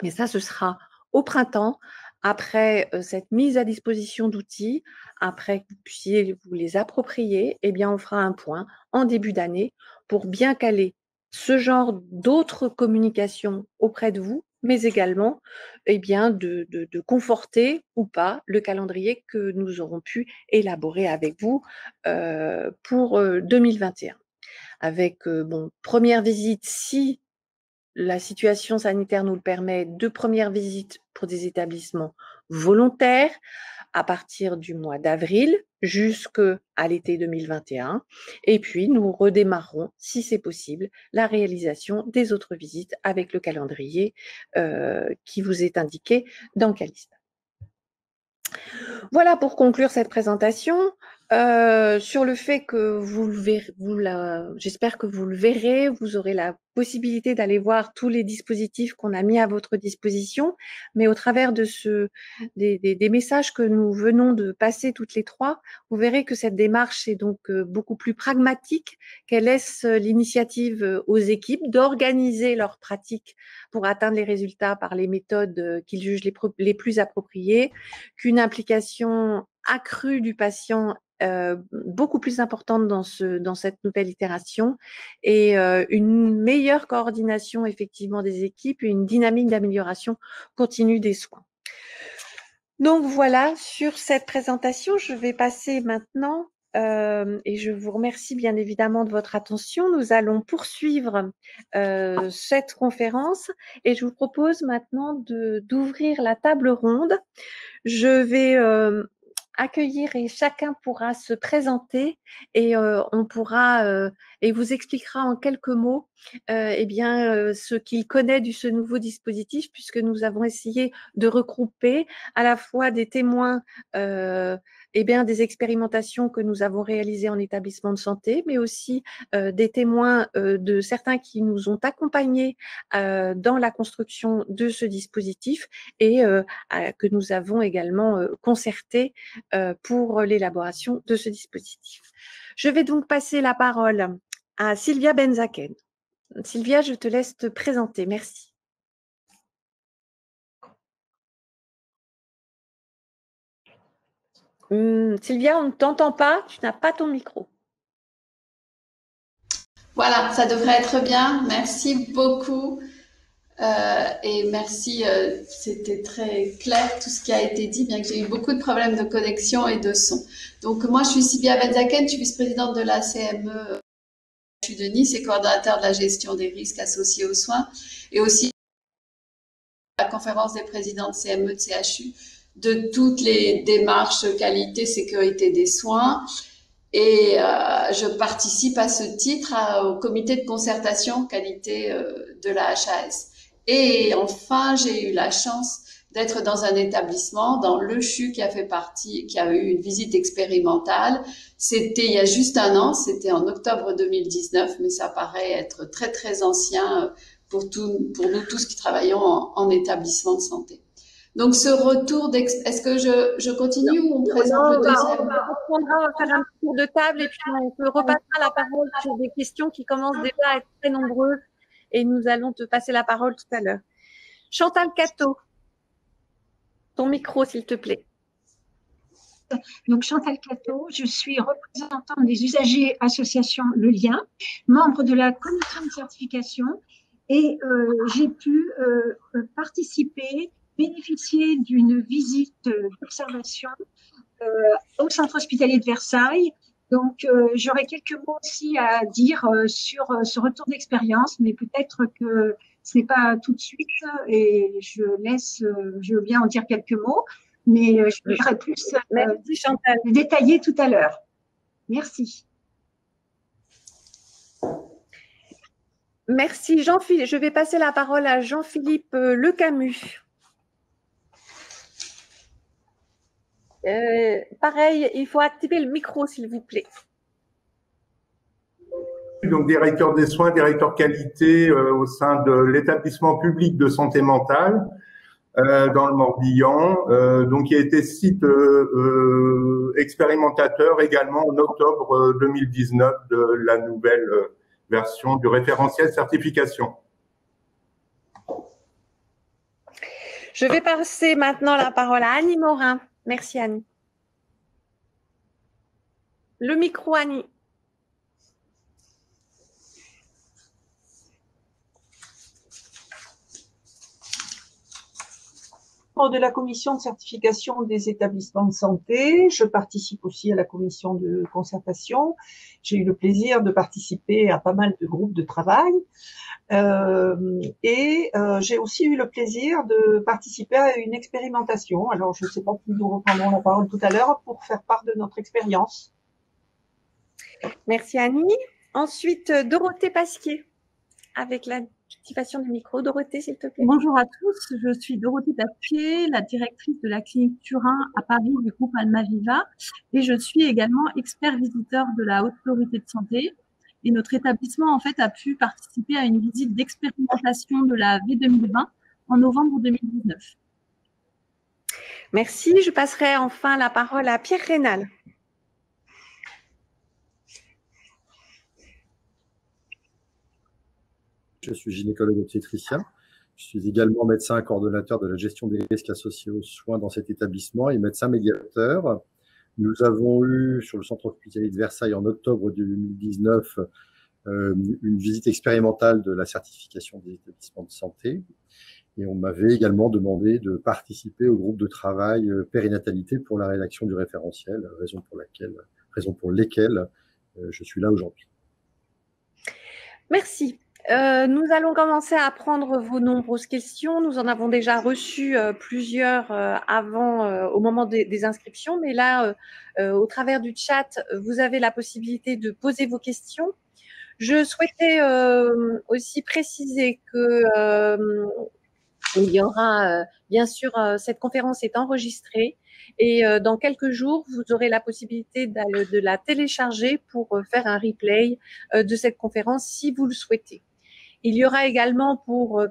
Mais ça, ce sera au printemps, après cette mise à disposition d'outils, après que vous puissiez vous les approprier, eh bien, on fera un point en début d'année pour bien caler ce genre d'autres communications auprès de vous, mais également eh bien, de conforter ou pas le calendrier que nous aurons pu élaborer avec vous pour 2021. Avec, première visite, si la situation sanitaire nous le permet, de premières visites pour des établissements volontaires à partir du mois d'avril jusqu'à l'été 2021. Et puis, nous redémarrerons, si c'est possible, la réalisation des autres visites avec le calendrier qui vous est indiqué dans Calista. Voilà pour conclure cette présentation. Sur le fait que vous le verrez, j'espère que vous le verrez, vous aurez la possibilité d'aller voir tous les dispositifs qu'on a mis à votre disposition, mais au travers de des messages que nous venons de passer toutes les trois, vous verrez que cette démarche est donc beaucoup plus pragmatique, qu'elle laisse l'initiative aux équipes d'organiser leurs pratiques pour atteindre les résultats par les méthodes qu'ils jugent les plus appropriées, qu'une implication accrue du patient beaucoup plus importante dans cette nouvelle itération, et une meilleure coordination effectivement des équipes et une dynamique d'amélioration continue des soins. Donc voilà, sur cette présentation, je vais passer maintenant et je vous remercie bien évidemment de votre attention. Nous allons poursuivre cette conférence et je vous propose maintenant d'ouvrir la table ronde. Je vais accueillir et chacun pourra se présenter et on pourra et vous expliquera en quelques mots eh bien ce qu'il connaît de ce nouveau dispositif, puisque nous avons essayé de regrouper à la fois des témoins eh bien des expérimentations que nous avons réalisées en établissement de santé, mais aussi des témoins de certains qui nous ont accompagnés dans la construction de ce dispositif et que nous avons également concerté pour l'élaboration de ce dispositif. Je vais donc passer la parole à Sylvia Benzaken. Sylvia, je te laisse te présenter. Merci. Sylvia, on ne t'entend pas, tu n'as pas ton micro. Voilà, ça devrait être bien. Merci beaucoup. Et merci, c'était très clair tout ce qui a été dit, bien que j'ai eu beaucoup de problèmes de connexion et de son. Donc moi, je suis Sylvia Benzaken, je suis vice-présidente de la CME de Nice et coordonnateur de la gestion des risques associés aux soins, et aussi la conférence des présidents de CME de CHU de toutes les démarches qualité, sécurité des soins. Et je participe à ce titre au comité de concertation qualité de la HAS. Et enfin, j'ai eu la chance d'être dans un établissement, dans le CHU, qui a eu une visite expérimentale. C'était il y a juste un an, c'était en octobre 2019, mais ça paraît être très très ancien pour nous tous qui travaillons en établissement de santé. Donc, ce retour est-ce que je continue ou on présente le deuxième? On va faire un petit tour de table et puis on te repassera la parole sur des questions qui commencent déjà à être très nombreuses et nous allons te passer la parole tout à l'heure. Chantal Catteau, ton micro s'il te plaît. Donc Chantal Catteau, je suis représentante des usagers association Le Lien, membre de la commission de certification et j'ai pu participer, bénéficier d'une visite d'observation au centre hospitalier de Versailles. Donc j'aurais quelques mots aussi à dire sur ce retour d'expérience, mais peut-être que ce n'est pas tout de suite et je veux bien en dire quelques mots. Mais je voudrais plus détailler tout à l'heure. Merci. Merci Jean-Philippe. Je vais passer la parole à Jean-Philippe Lecamus. Pareil, il faut activer le micro s'il vous plaît. Donc directeur des soins, directeur qualité au sein de l'établissement public de santé mentale. Dans le Morbihan, donc il a été site expérimentateur également en octobre 2019 de la nouvelle version du référentiel certification. Je vais passer maintenant la parole à Annie Morin. Merci Annie. Le micro Annie. De la commission de certification des établissements de santé. Je participe aussi à la commission de concertation. J'ai eu le plaisir de participer à pas mal de groupes de travail. J'ai aussi eu le plaisir de participer à une expérimentation. Alors, je ne sais pas si nous reprendrons la parole tout à l'heure pour faire part de notre expérience. Merci Annie. Ensuite, Dorothée Pasquier, avec l'activation du micro. Dorothée, s'il te plaît. Bonjour à tous, je suis Dorothée Pasquier, la directrice de la clinique Turin à Paris du groupe Almaviva et je suis également expert visiteur de la Haute Autorité de Santé. Et notre établissement, en fait, a pu participer à une visite d'expérimentation de la V2020 en novembre 2019. Merci. Je passerai enfin la parole à Pierre Rénal. Je suis gynécologue obstétricien. Je suis également médecin coordonnateur de la gestion des risques associés aux soins dans cet établissement et médecin médiateur. Nous avons eu sur le centre hospitalier de Versailles en octobre 2019 une visite expérimentale de la certification des établissements de santé. Et on m'avait également demandé de participer au groupe de travail périnatalité pour la rédaction du référentiel, raison pour lesquelles je suis là aujourd'hui. Merci. Nous allons commencer à prendre vos nombreuses questions. Nous en avons déjà reçu plusieurs au moment des inscriptions, mais là, au travers du chat, vous avez la possibilité de poser vos questions. Je souhaitais aussi préciser que il y aura, bien sûr, cette conférence est enregistrée et dans quelques jours, vous aurez la possibilité de la télécharger pour faire un replay de cette conférence si vous le souhaitez. Il y aura également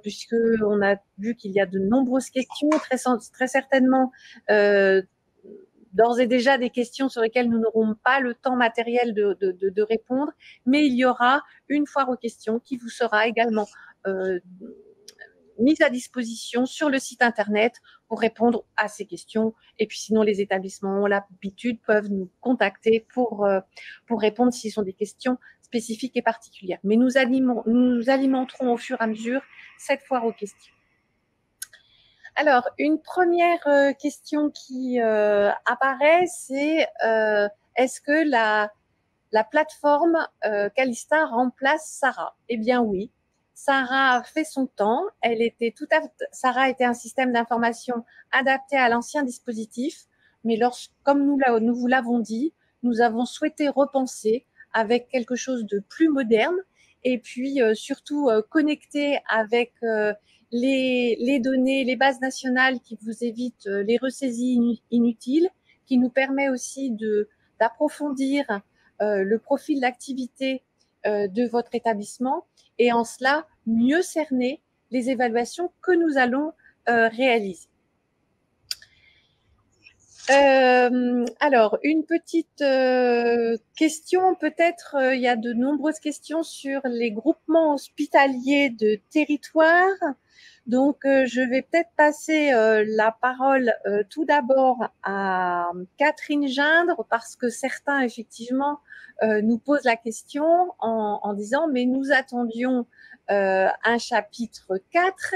puisque on a vu qu'il y a de nombreuses questions, très certainement d'ores et déjà des questions sur lesquelles nous n'aurons pas le temps matériel de répondre, mais il y aura une foire aux questions qui vous sera également mise à disposition sur le site internet pour répondre à ces questions. Et puis sinon, les établissements ont l'habitude, peuvent nous contacter pour répondre s'ils sont des questions spécifiques et particulières. Mais nous alimenterons au fur et à mesure cette foire aux questions. Alors, une première question qui apparaît, c'est est-ce que la plateforme Calista remplace Sarah? Eh bien oui. Sarah a fait son temps. Sarah était un système d'information adapté à l'ancien dispositif, mais comme nous vous l'avons dit, nous avons souhaité repenser avec quelque chose de plus moderne et puis surtout connecté avec les données, les bases nationales qui vous évitent les ressaisies inutiles, qui nous permet aussi d'approfondir le profil d'activité de votre établissement et en cela, mieux cerner les évaluations que nous allons réaliser. Alors, une petite question, peut-être, il y a de nombreuses questions sur les groupements hospitaliers de territoire. Donc, je vais peut-être passer la parole tout d'abord à Catherine Gindre, parce que certains, effectivement, nous posent la question en disant « mais nous attendions un chapitre 4 ».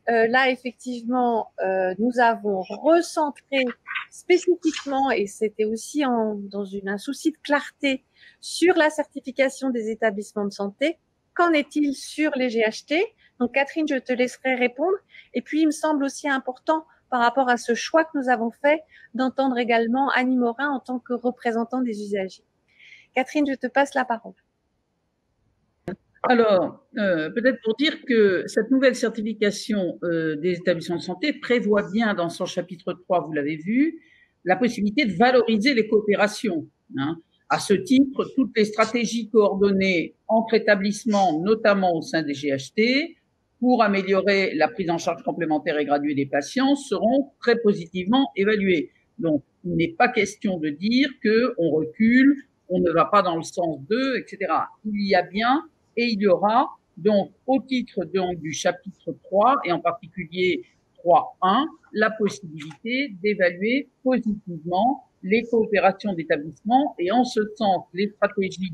Là, effectivement, nous avons recentré spécifiquement, et c'était aussi dans un souci de clarté, sur la certification des établissements de santé. Qu'en est-il sur les GHT? Donc, Catherine, je te laisserai répondre. Et puis, il me semble aussi important, par rapport à ce choix que nous avons fait, d'entendre également Annie Morin en tant que représentant des usagers. Catherine, je te passe la parole. Alors, peut-être pour dire que cette nouvelle certification des établissements de santé prévoit bien dans son chapitre 3, vous l'avez vu, la possibilité de valoriser les coopérations. Hein. À ce titre, toutes les stratégies coordonnées entre établissements, notamment au sein des GHT, pour améliorer la prise en charge complémentaire et graduée des patients, seront très positivement évaluées. Donc, il n'est pas question de dire qu'on recule, on ne va pas dans le sens d'eux, etc. Il y a bien et il y aura donc au titre donc du chapitre 3 et en particulier 3.1 la possibilité d'évaluer positivement les coopérations d'établissement et en ce sens les stratégies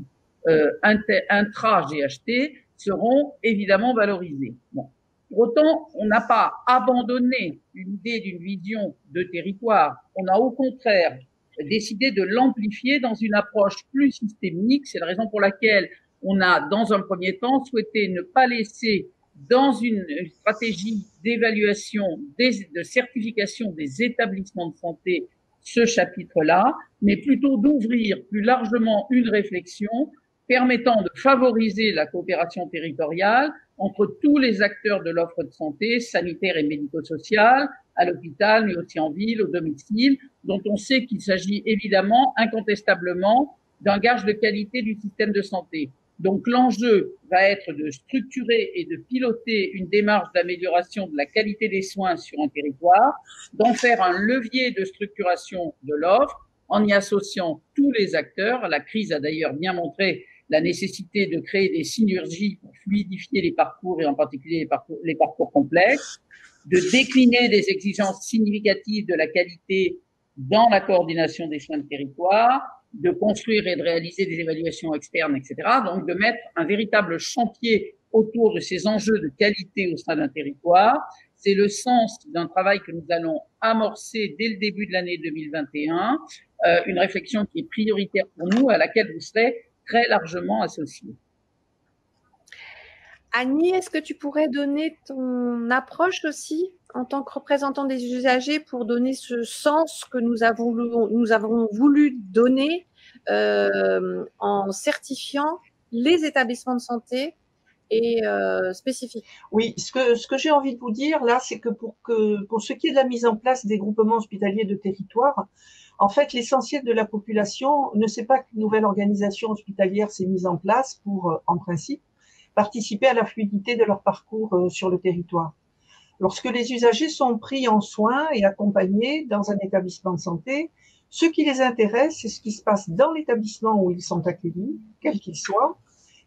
intra-GHT seront évidemment valorisées. Bon. Pour autant, on n'a pas abandonné une idée d'une vision de territoire, on a au contraire décidé de l'amplifier dans une approche plus systémique. C'est la raison pour laquelle on a, dans un premier temps, souhaité ne pas laisser dans une stratégie d'évaluation, de certification des établissements de santé ce chapitre-là, mais plutôt d'ouvrir plus largement une réflexion permettant de favoriser la coopération territoriale entre tous les acteurs de l'offre de santé, sanitaire et médico-sociale, à l'hôpital, mais aussi en ville, au domicile, dont on sait qu'il s'agit évidemment, incontestablement, d'un gage de qualité du système de santé. Donc l'enjeu va être de structurer et de piloter une démarche d'amélioration de la qualité des soins sur un territoire, d'en faire un levier de structuration de l'offre en y associant tous les acteurs. La crise a d'ailleurs bien montré la nécessité de créer des synergies pour fluidifier les parcours et en particulier les parcours complexes, de décliner des exigences significatives de la qualité dans la coordination des soins de territoire, de construire et de réaliser des évaluations externes, etc. Donc, de mettre un véritable chantier autour de ces enjeux de qualité au sein d'un territoire. C'est le sens d'un travail que nous allons amorcer dès le début de l'année 2021, une réflexion qui est prioritaire pour nous, à laquelle vous serez très largement associés. Annie, est-ce que tu pourrais donner ton approche aussi en tant que représentant des usagers pour donner ce sens que nous avons voulu donner en certifiant les établissements de santé et spécifiques? Oui, ce que j'ai envie de vous dire là, c'est que pour ce qui est de la mise en place des groupements hospitaliers de territoire, en fait, l'essentiel de la population ne sait pas qu'une nouvelle organisation hospitalière s'est mise en place pour, en principe, participer à la fluidité de leur parcours sur le territoire. Lorsque les usagers sont pris en soins et accompagnés dans un établissement de santé, ce qui les intéresse, c'est ce qui se passe dans l'établissement où ils sont accueillis, quel qu'il soit,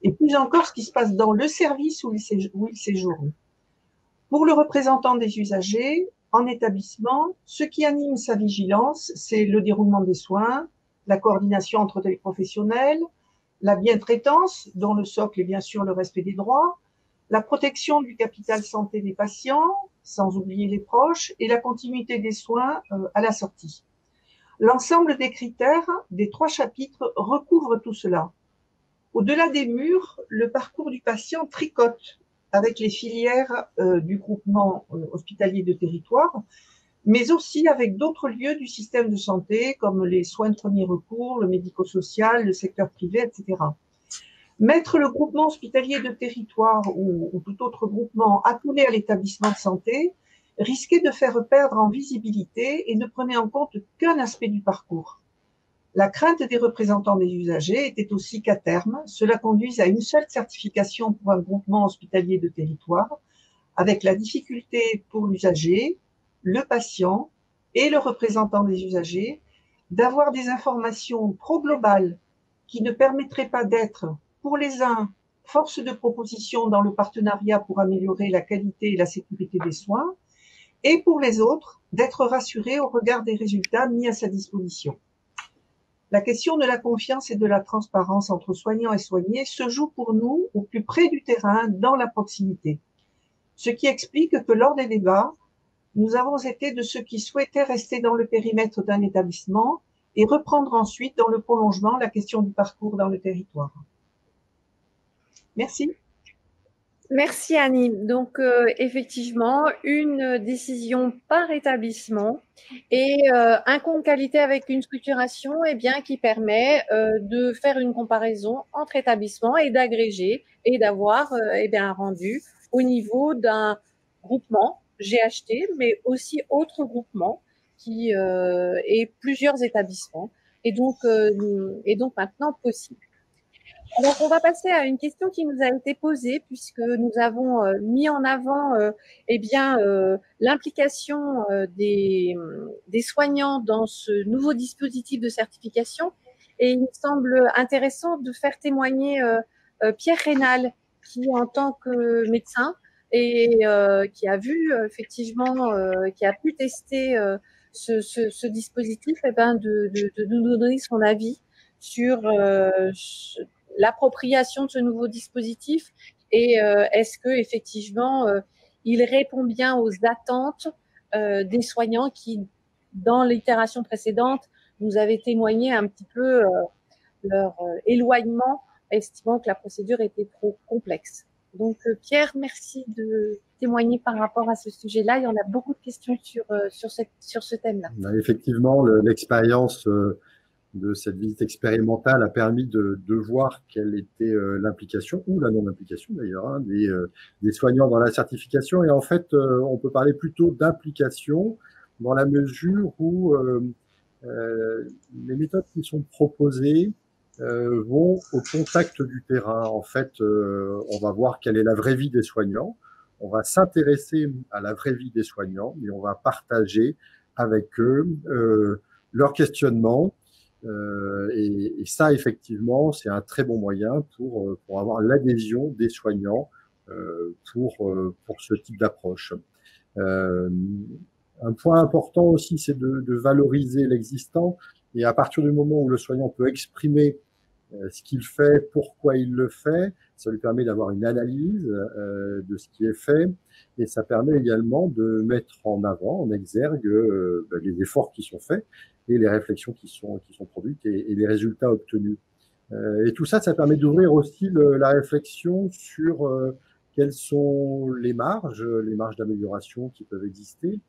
et plus encore ce qui se passe dans le service où ils séjournent. Pour le représentant des usagers, en établissement, ce qui anime sa vigilance, c'est le déroulement des soins, la coordination entre les professionnels, la bientraitance, dont le socle est bien sûr le respect des droits, la protection du capital santé des patients, sans oublier les proches, et la continuité des soins à la sortie. L'ensemble des critères des 3 chapitres recouvre tout cela. Au-delà des murs, le parcours du patient tricote avec les filières du groupement hospitalier de territoire, mais aussi avec d'autres lieux du système de santé, comme les soins de premier recours, le médico-social, le secteur privé, etc. Mettre le groupement hospitalier de territoire ou tout autre groupement appelé à l'établissement de santé risquait de faire perdre en visibilité et ne prenait en compte qu'un aspect du parcours. La crainte des représentants des usagers était aussi qu'à terme, cela conduise à une seule certification pour un groupement hospitalier de territoire, avec la difficulté pour l'usager, le patient et le représentant des usagers, d'avoir des informations trop globales qui ne permettraient pas d'être, pour les uns, force de proposition dans le partenariat pour améliorer la qualité et la sécurité des soins, et pour les autres, d'être rassurés au regard des résultats mis à sa disposition. La question de la confiance et de la transparence entre soignants et soignés se joue pour nous au plus près du terrain, dans la proximité. Ce qui explique que lors des débats, nous avons été de ceux qui souhaitaient rester dans le périmètre d'un établissement et reprendre ensuite dans le prolongement la question du parcours dans le territoire. Merci. Merci Annie. Donc effectivement, une décision par établissement et un compte qualité avec une structuration qui permet de faire une comparaison entre établissements et d'agréger et d'avoir un rendu au niveau d'un groupement GHT, mais aussi autres groupements et plusieurs établissements et donc maintenant possible. Alors, on va passer à une question qui nous a été posée puisque nous avons mis en avant l'implication des soignants dans ce nouveau dispositif de certification. Et il me semble intéressant de faire témoigner Pierre Rénal, qui en tant que médecin et qui a vu effectivement, qui a pu tester ce dispositif, de nous donner son avis sur l'appropriation de ce nouveau dispositif et est-ce que effectivement il répond bien aux attentes des soignants qui, dans l'itération précédente, nous avaient témoigné un petit peu leur éloignement, estimant que la procédure était trop complexe. Donc Pierre, merci de témoigner par rapport à ce sujet-là. Il y en a beaucoup de questions sur ce thème-là. Effectivement, l'expérience de cette visite expérimentale a permis de voir quelle était l'implication, ou la non-implication d'ailleurs, des soignants dans la certification. Et en fait, on peut parler plutôt d'implication dans la mesure où les méthodes qui sont proposées vont au contact du terrain. En fait, on va voir quelle est la vraie vie des soignants. On va s'intéresser à la vraie vie des soignants et on va partager avec eux leurs questionnements. Et ça, effectivement, c'est un très bon moyen pour avoir l'adhésion des soignants pour ce type d'approche. Un point important aussi, c'est de valoriser l'existant. Et à partir du moment où le soignant peut exprimer ce qu'il fait, pourquoi il le fait, ça lui permet d'avoir une analyse de ce qui est fait. Et ça permet également de mettre en avant, en exergue, les efforts qui sont faits et les réflexions qui sont produites et les résultats obtenus. Et tout ça, ça permet d'ouvrir aussi la réflexion sur quelles sont les marges d'amélioration qui peuvent exister.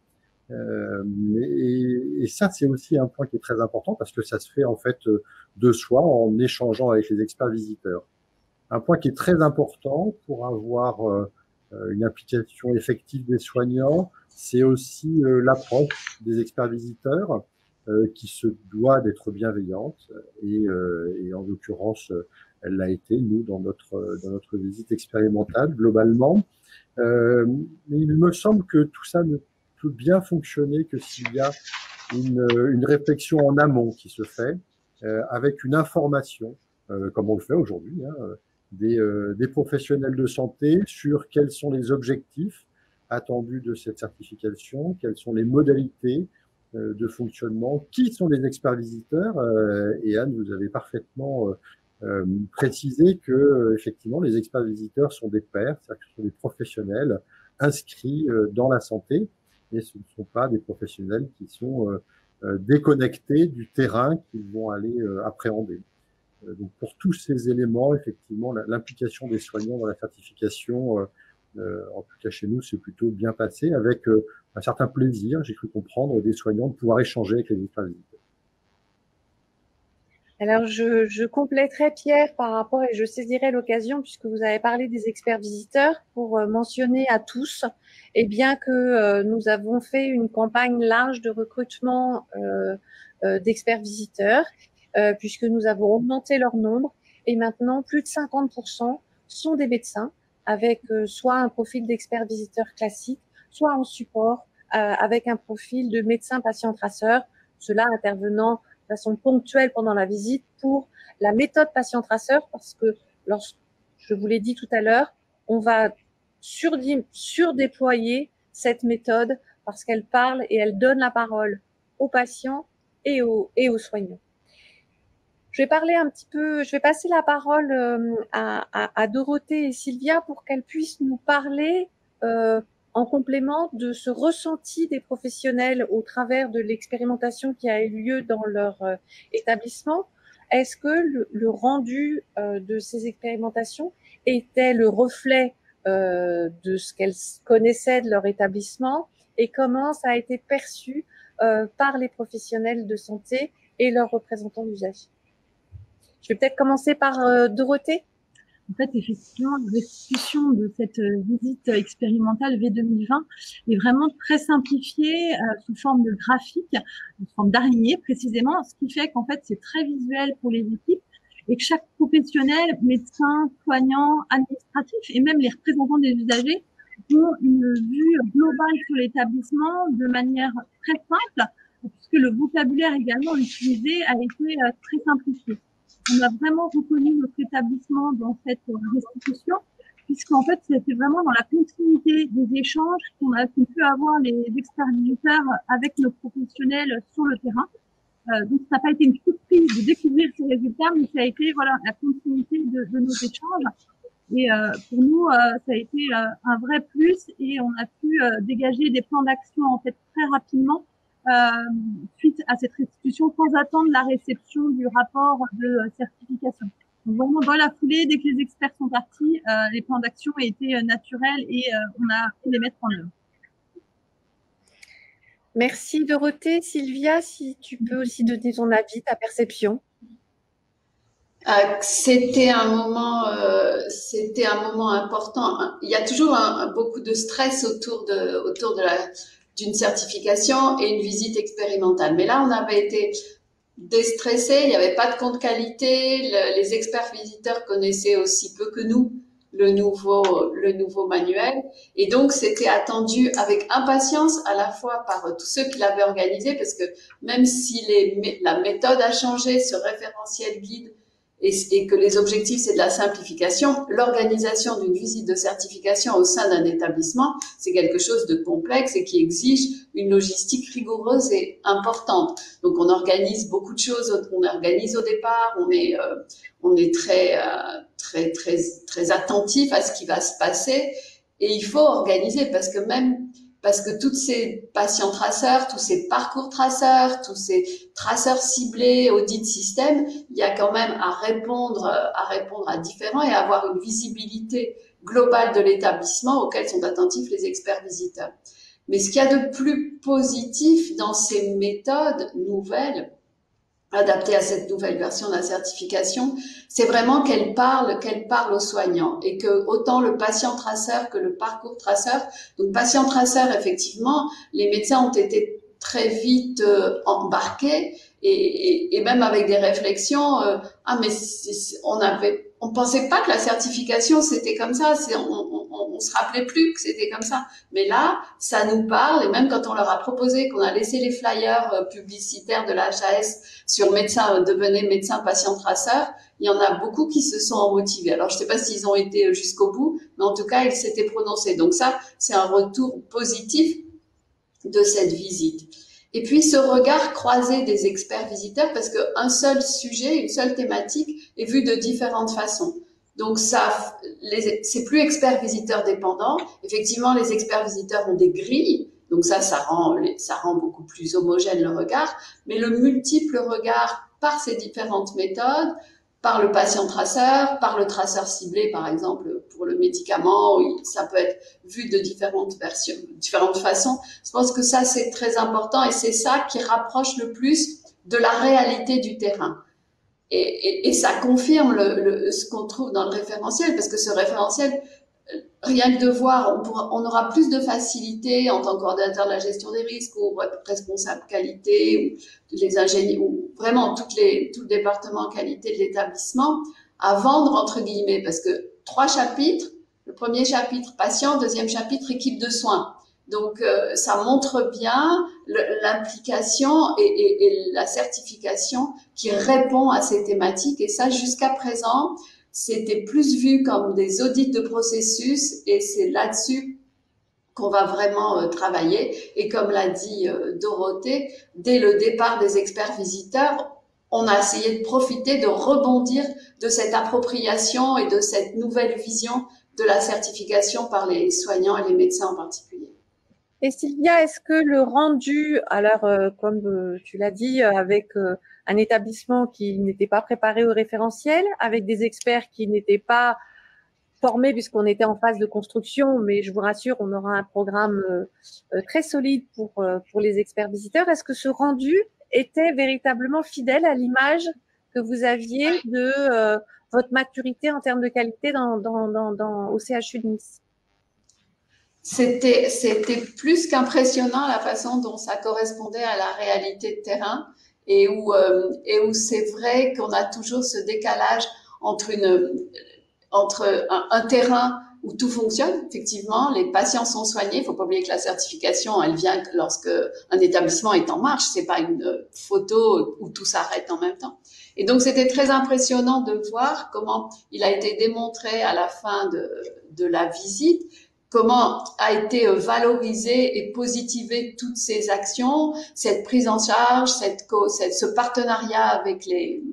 Et ça, c'est aussi un point qui est très important parce que ça se fait en fait de soi en échangeant avec les experts visiteurs. Un point qui est très important pour avoir une implication effective des soignants, c'est aussi l'approche des experts visiteurs qui se doit d'être bienveillante et en l'occurrence, elle l'a été, nous, dans notre visite expérimentale, globalement. Il me semble que tout ça ne peut bien fonctionner que s'il y a une réflexion en amont qui se fait avec une information, comme on le fait aujourd'hui, des professionnels de santé sur quels sont les objectifs attendus de cette certification, quelles sont les modalités de fonctionnement, qui sont les experts visiteurs. Et Anne, vous avez parfaitement précisé que effectivement les experts visiteurs sont des pairs, c'est-à-dire que ce sont des professionnels inscrits dans la santé. Et ce ne sont pas des professionnels qui sont déconnectés du terrain qu'ils vont aller appréhender. Donc pour tous ces éléments, effectivement, l'implication des soignants dans la certification, en tout cas chez nous, c'est plutôt bien passé, avec un certain plaisir, j'ai cru comprendre, des soignants de pouvoir échanger avec les experts visiteurs. Alors, je compléterai Pierre par rapport, et je saisirai l'occasion, puisque vous avez parlé des experts visiteurs, pour mentionner à tous, bien que nous avons fait une campagne large de recrutement d'experts visiteurs, puisque nous avons augmenté leur nombre, et maintenant plus de 50% sont des médecins, avec soit un profil d'expert visiteur classique, soit en support, avec un profil de médecin patient traceur, cela intervenant de façon ponctuelle pendant la visite pour la méthode patient traceur, parce que, je vous l'ai dit tout à l'heure, on va surdéployer cette méthode parce qu'elle parle et elle donne la parole aux patients et aux soignants. Je vais passer la parole à Dorothée et Sylvia pour qu'elles puissent nous parler en complément de ce ressenti des professionnels au travers de l'expérimentation qui a eu lieu dans leur établissement. Est-ce que le rendu de ces expérimentations était le reflet de ce qu'elles connaissaient de leur établissement et comment ça a été perçu par les professionnels de santé et leurs représentants d'usagers? Je vais peut-être commencer par Dorothée. En fait, effectivement, la restitution de cette visite expérimentale V2020 est vraiment très simplifiée sous forme de graphique, sous forme d'araignée précisément, ce qui fait qu'en fait, c'est très visuel pour les équipes et que chaque professionnel, médecin, soignant, administratif et même les représentants des usagers ont une vue globale sur l'établissement de manière très simple, puisque le vocabulaire également utilisé a été très simplifié. On a vraiment reconnu notre établissement dans cette restitution, puisqu'en fait, c'était vraiment dans la continuité des échanges qu'on a pu avoir les experts visiteurs avec nos professionnels sur le terrain. Donc, ça n'a pas été une surprise de découvrir ces résultats, mais ça a été voilà la continuité de nos échanges. Et pour nous, ça a été un vrai plus et on a pu dégager des plans d'action en fait très rapidement suite à cette restitution sans attendre la réception du rapport de certification. Donc vraiment dans la foulée, dès que les experts sont partis, les plans d'action étaient naturels et on a pu les mettre en œuvre. Merci Dorothée. Sylvia, si tu peux aussi donner ton avis, ta perception. C'était un moment important. Il y a toujours beaucoup de stress autour d'une certification et une visite expérimentale. Mais là, on avait été déstressés. Il n'y avait pas de compte qualité. Les experts visiteurs connaissaient aussi peu que nous le nouveau manuel. Et donc, c'était attendu avec impatience à la fois par tous ceux qui l'avaient organisé, parce que même si la méthode a changé, ce référentiel guide, et que les objectifs, c'est de la simplification, l'organisation d'une visite de certification au sein d'un établissement, c'est quelque chose de complexe et qui exige une logistique rigoureuse et importante. Donc, on organise beaucoup de choses, on organise au départ, on est très attentif à ce qui va se passer et il faut organiser parce que tous ces patients traceurs, tous ces parcours traceurs, tous ces traceurs ciblés, audit système, il y a quand même à répondre à différents et à avoir une visibilité globale de l'établissement auquel sont attentifs les experts visiteurs. Mais ce qu'il y a de plus positif dans ces méthodes nouvelles, adaptée à cette nouvelle version de la certification, c'est vraiment qu'elle parle aux soignants et que autant le patient traceur que le parcours traceur. Donc patient traceur, effectivement, les médecins ont été très vite embarqués et même avec des réflexions. On pensait pas que la certification c'était comme ça. On se rappelait plus que c'était comme ça. Mais là, ça nous parle. Et même quand on leur a proposé, qu'on a laissé les flyers publicitaires de la HAS sur devenez médecin patient traceur, il y en a beaucoup qui se sont motivés. Alors, je sais pas s'ils ont été jusqu'au bout, mais en tout cas, ils s'étaient prononcés. Donc ça, c'est un retour positif de cette visite. Et puis, ce regard croisé des experts visiteurs, parce qu'un seul sujet, une seule thématique est vue de différentes façons. Donc c'est plus experts visiteurs dépendants. Effectivement, les experts visiteurs ont des grilles. Donc ça rend beaucoup plus homogène le regard. Mais le multiple regard par ces différentes méthodes, par le patient traceur, par le traceur ciblé, par exemple, pour le médicament, ça peut être vu de différentes façons. Je pense que ça, c'est très important et c'est ça qui rapproche le plus de la réalité du terrain. Et ça confirme ce qu'on trouve dans le référentiel, parce que ce référentiel, rien que de voir, on aura plus de facilité en tant que coordinateur de la gestion des risques ou responsable qualité ou les ingénieurs ou vraiment tout le département qualité de l'établissement à vendre entre guillemets, parce que 3 chapitres, le premier chapitre patient, deuxième chapitre équipe de soins. Donc, ça montre bien l'implication et la certification qui répond à ces thématiques. Et ça, jusqu'à présent, c'était plus vu comme des audits de processus, et c'est là-dessus qu'on va vraiment travailler. Et comme l'a dit Dorothée, dès le départ des experts visiteurs, on a essayé de profiter, de rebondir de cette appropriation et de cette nouvelle vision de la certification par les soignants et les médecins en particulier. Et Sylvia, est-ce que le rendu, alors comme tu l'as dit, avec un établissement qui n'était pas préparé au référentiel, avec des experts qui n'étaient pas formés puisqu'on était en phase de construction, mais je vous rassure, on aura un programme très solide pour les experts visiteurs. Est-ce que ce rendu était véritablement fidèle à l'image que vous aviez de votre maturité en termes de qualité au CHU de Nice? C'était plus qu'impressionnant la façon dont ça correspondait à la réalité de terrain, et où c'est vrai qu'on a toujours ce décalage entre un terrain où tout fonctionne. Effectivement, les patients sont soignés. Il faut pas oublier que la certification, elle vient lorsque un établissement est en marche. C'est pas une photo où tout s'arrête en même temps. Et donc, c'était très impressionnant de voir comment il a été démontré à la fin de la visite, comment a été valorisé et positivé toutes ces actions, cette prise en charge, ce partenariat avec les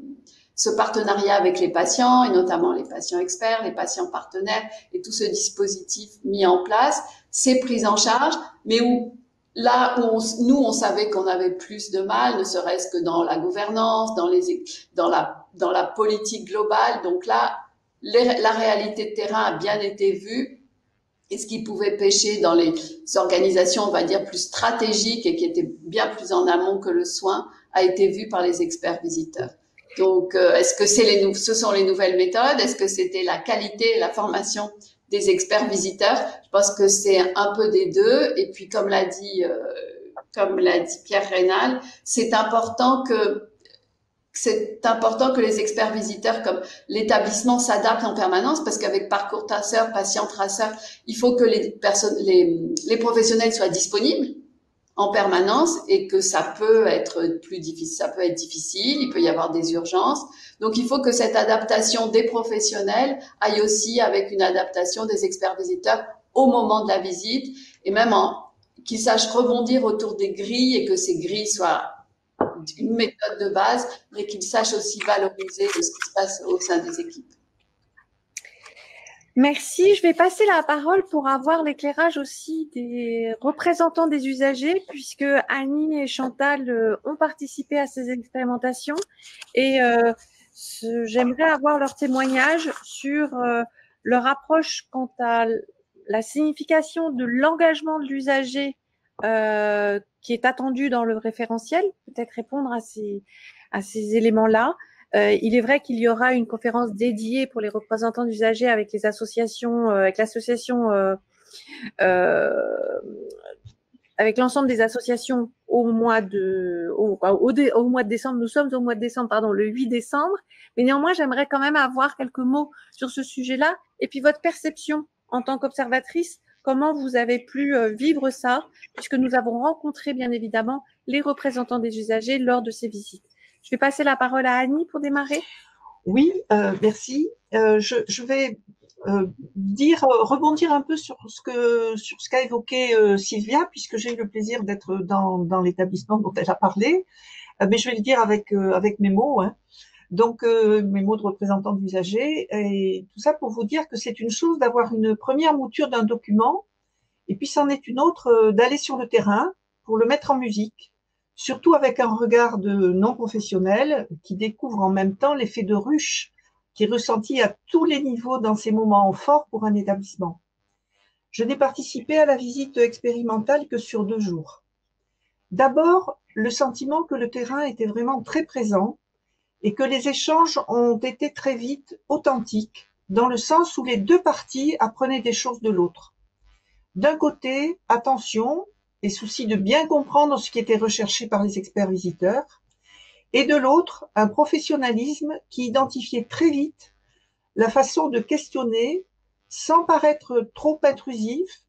patients, et notamment les patients experts, les patients partenaires, et tout ce dispositif mis en place, ces prises en charge, mais où on savait qu'on avait plus de mal, ne serait-ce que dans la gouvernance, dans la politique globale. Donc là, la réalité de terrain a bien été vue. Et ce qui pouvait pêcher dans les organisations, on va dire, plus stratégiques et qui étaient bien plus en amont que le soin, a été vu par les experts visiteurs. Donc, est-ce que ce sont les nouvelles méthodes? Est-ce que c'était la qualité et la formation des experts visiteurs? Je pense que c'est un peu des deux. Et puis, comme l'a dit Pierre Reynal, c'est important que les experts visiteurs, comme l'établissement, s'adaptent en permanence, parce qu'avec parcours traceur, patient traceur, il faut que les professionnels soient disponibles en permanence, et que ça peut être plus difficile, il peut y avoir des urgences. Donc, il faut que cette adaptation des professionnels aille aussi avec une adaptation des experts visiteurs au moment de la visite, et même qu'ils sachent rebondir autour des grilles, et que ces grilles soient une méthode de base, mais qu'ils sachent aussi valoriser ce qui se passe au sein des équipes. Merci. Je vais passer la parole pour avoir l'éclairage aussi des représentants des usagers, puisque Annie et Chantal ont participé à ces expérimentations, et j'aimerais avoir leur témoignage sur leur approche quant à la signification de l'engagement de l'usager qui est attendu dans le référentiel, peut-être répondre à ces éléments-là. Il est vrai qu'il y aura une conférence dédiée pour les représentants d'usagers avec les associations, avec l'ensemble des associations au mois de décembre. Nous sommes au mois de décembre, pardon, le 8 décembre. Mais néanmoins, j'aimerais quand même avoir quelques mots sur ce sujet-là, et puis votre perception en tant qu'observatrice. Comment vous avez pu vivre ça, puisque nous avons rencontré bien évidemment les représentants des usagers lors de ces visites. Je vais passer la parole à Annie pour démarrer. Oui, merci. Je vais rebondir un peu sur ce qu'a évoqué Sylvia, puisque j'ai eu le plaisir d'être dans l'établissement dont elle a parlé. Mais je vais le dire avec mes mots, hein. Donc, mes mots de représentant d'usagers, et tout ça pour vous dire que c'est une chose d'avoir une première mouture d'un document, et puis c'en est une autre d'aller sur le terrain pour le mettre en musique, surtout avec un regard de non-professionnel qui découvre en même temps l'effet de ruche qui est ressenti à tous les niveaux dans ces moments forts pour un établissement. Je n'ai participé à la visite expérimentale que sur 2 jours. D'abord, le sentiment que le terrain était vraiment très présent, et que les échanges ont été très vite authentiques, dans le sens où les 2 parties apprenaient des choses de l'autre. D'un côté, attention et souci de bien comprendre ce qui était recherché par les experts visiteurs, et de l'autre, un professionnalisme qui identifiait très vite la façon de questionner sans paraître trop intrusif,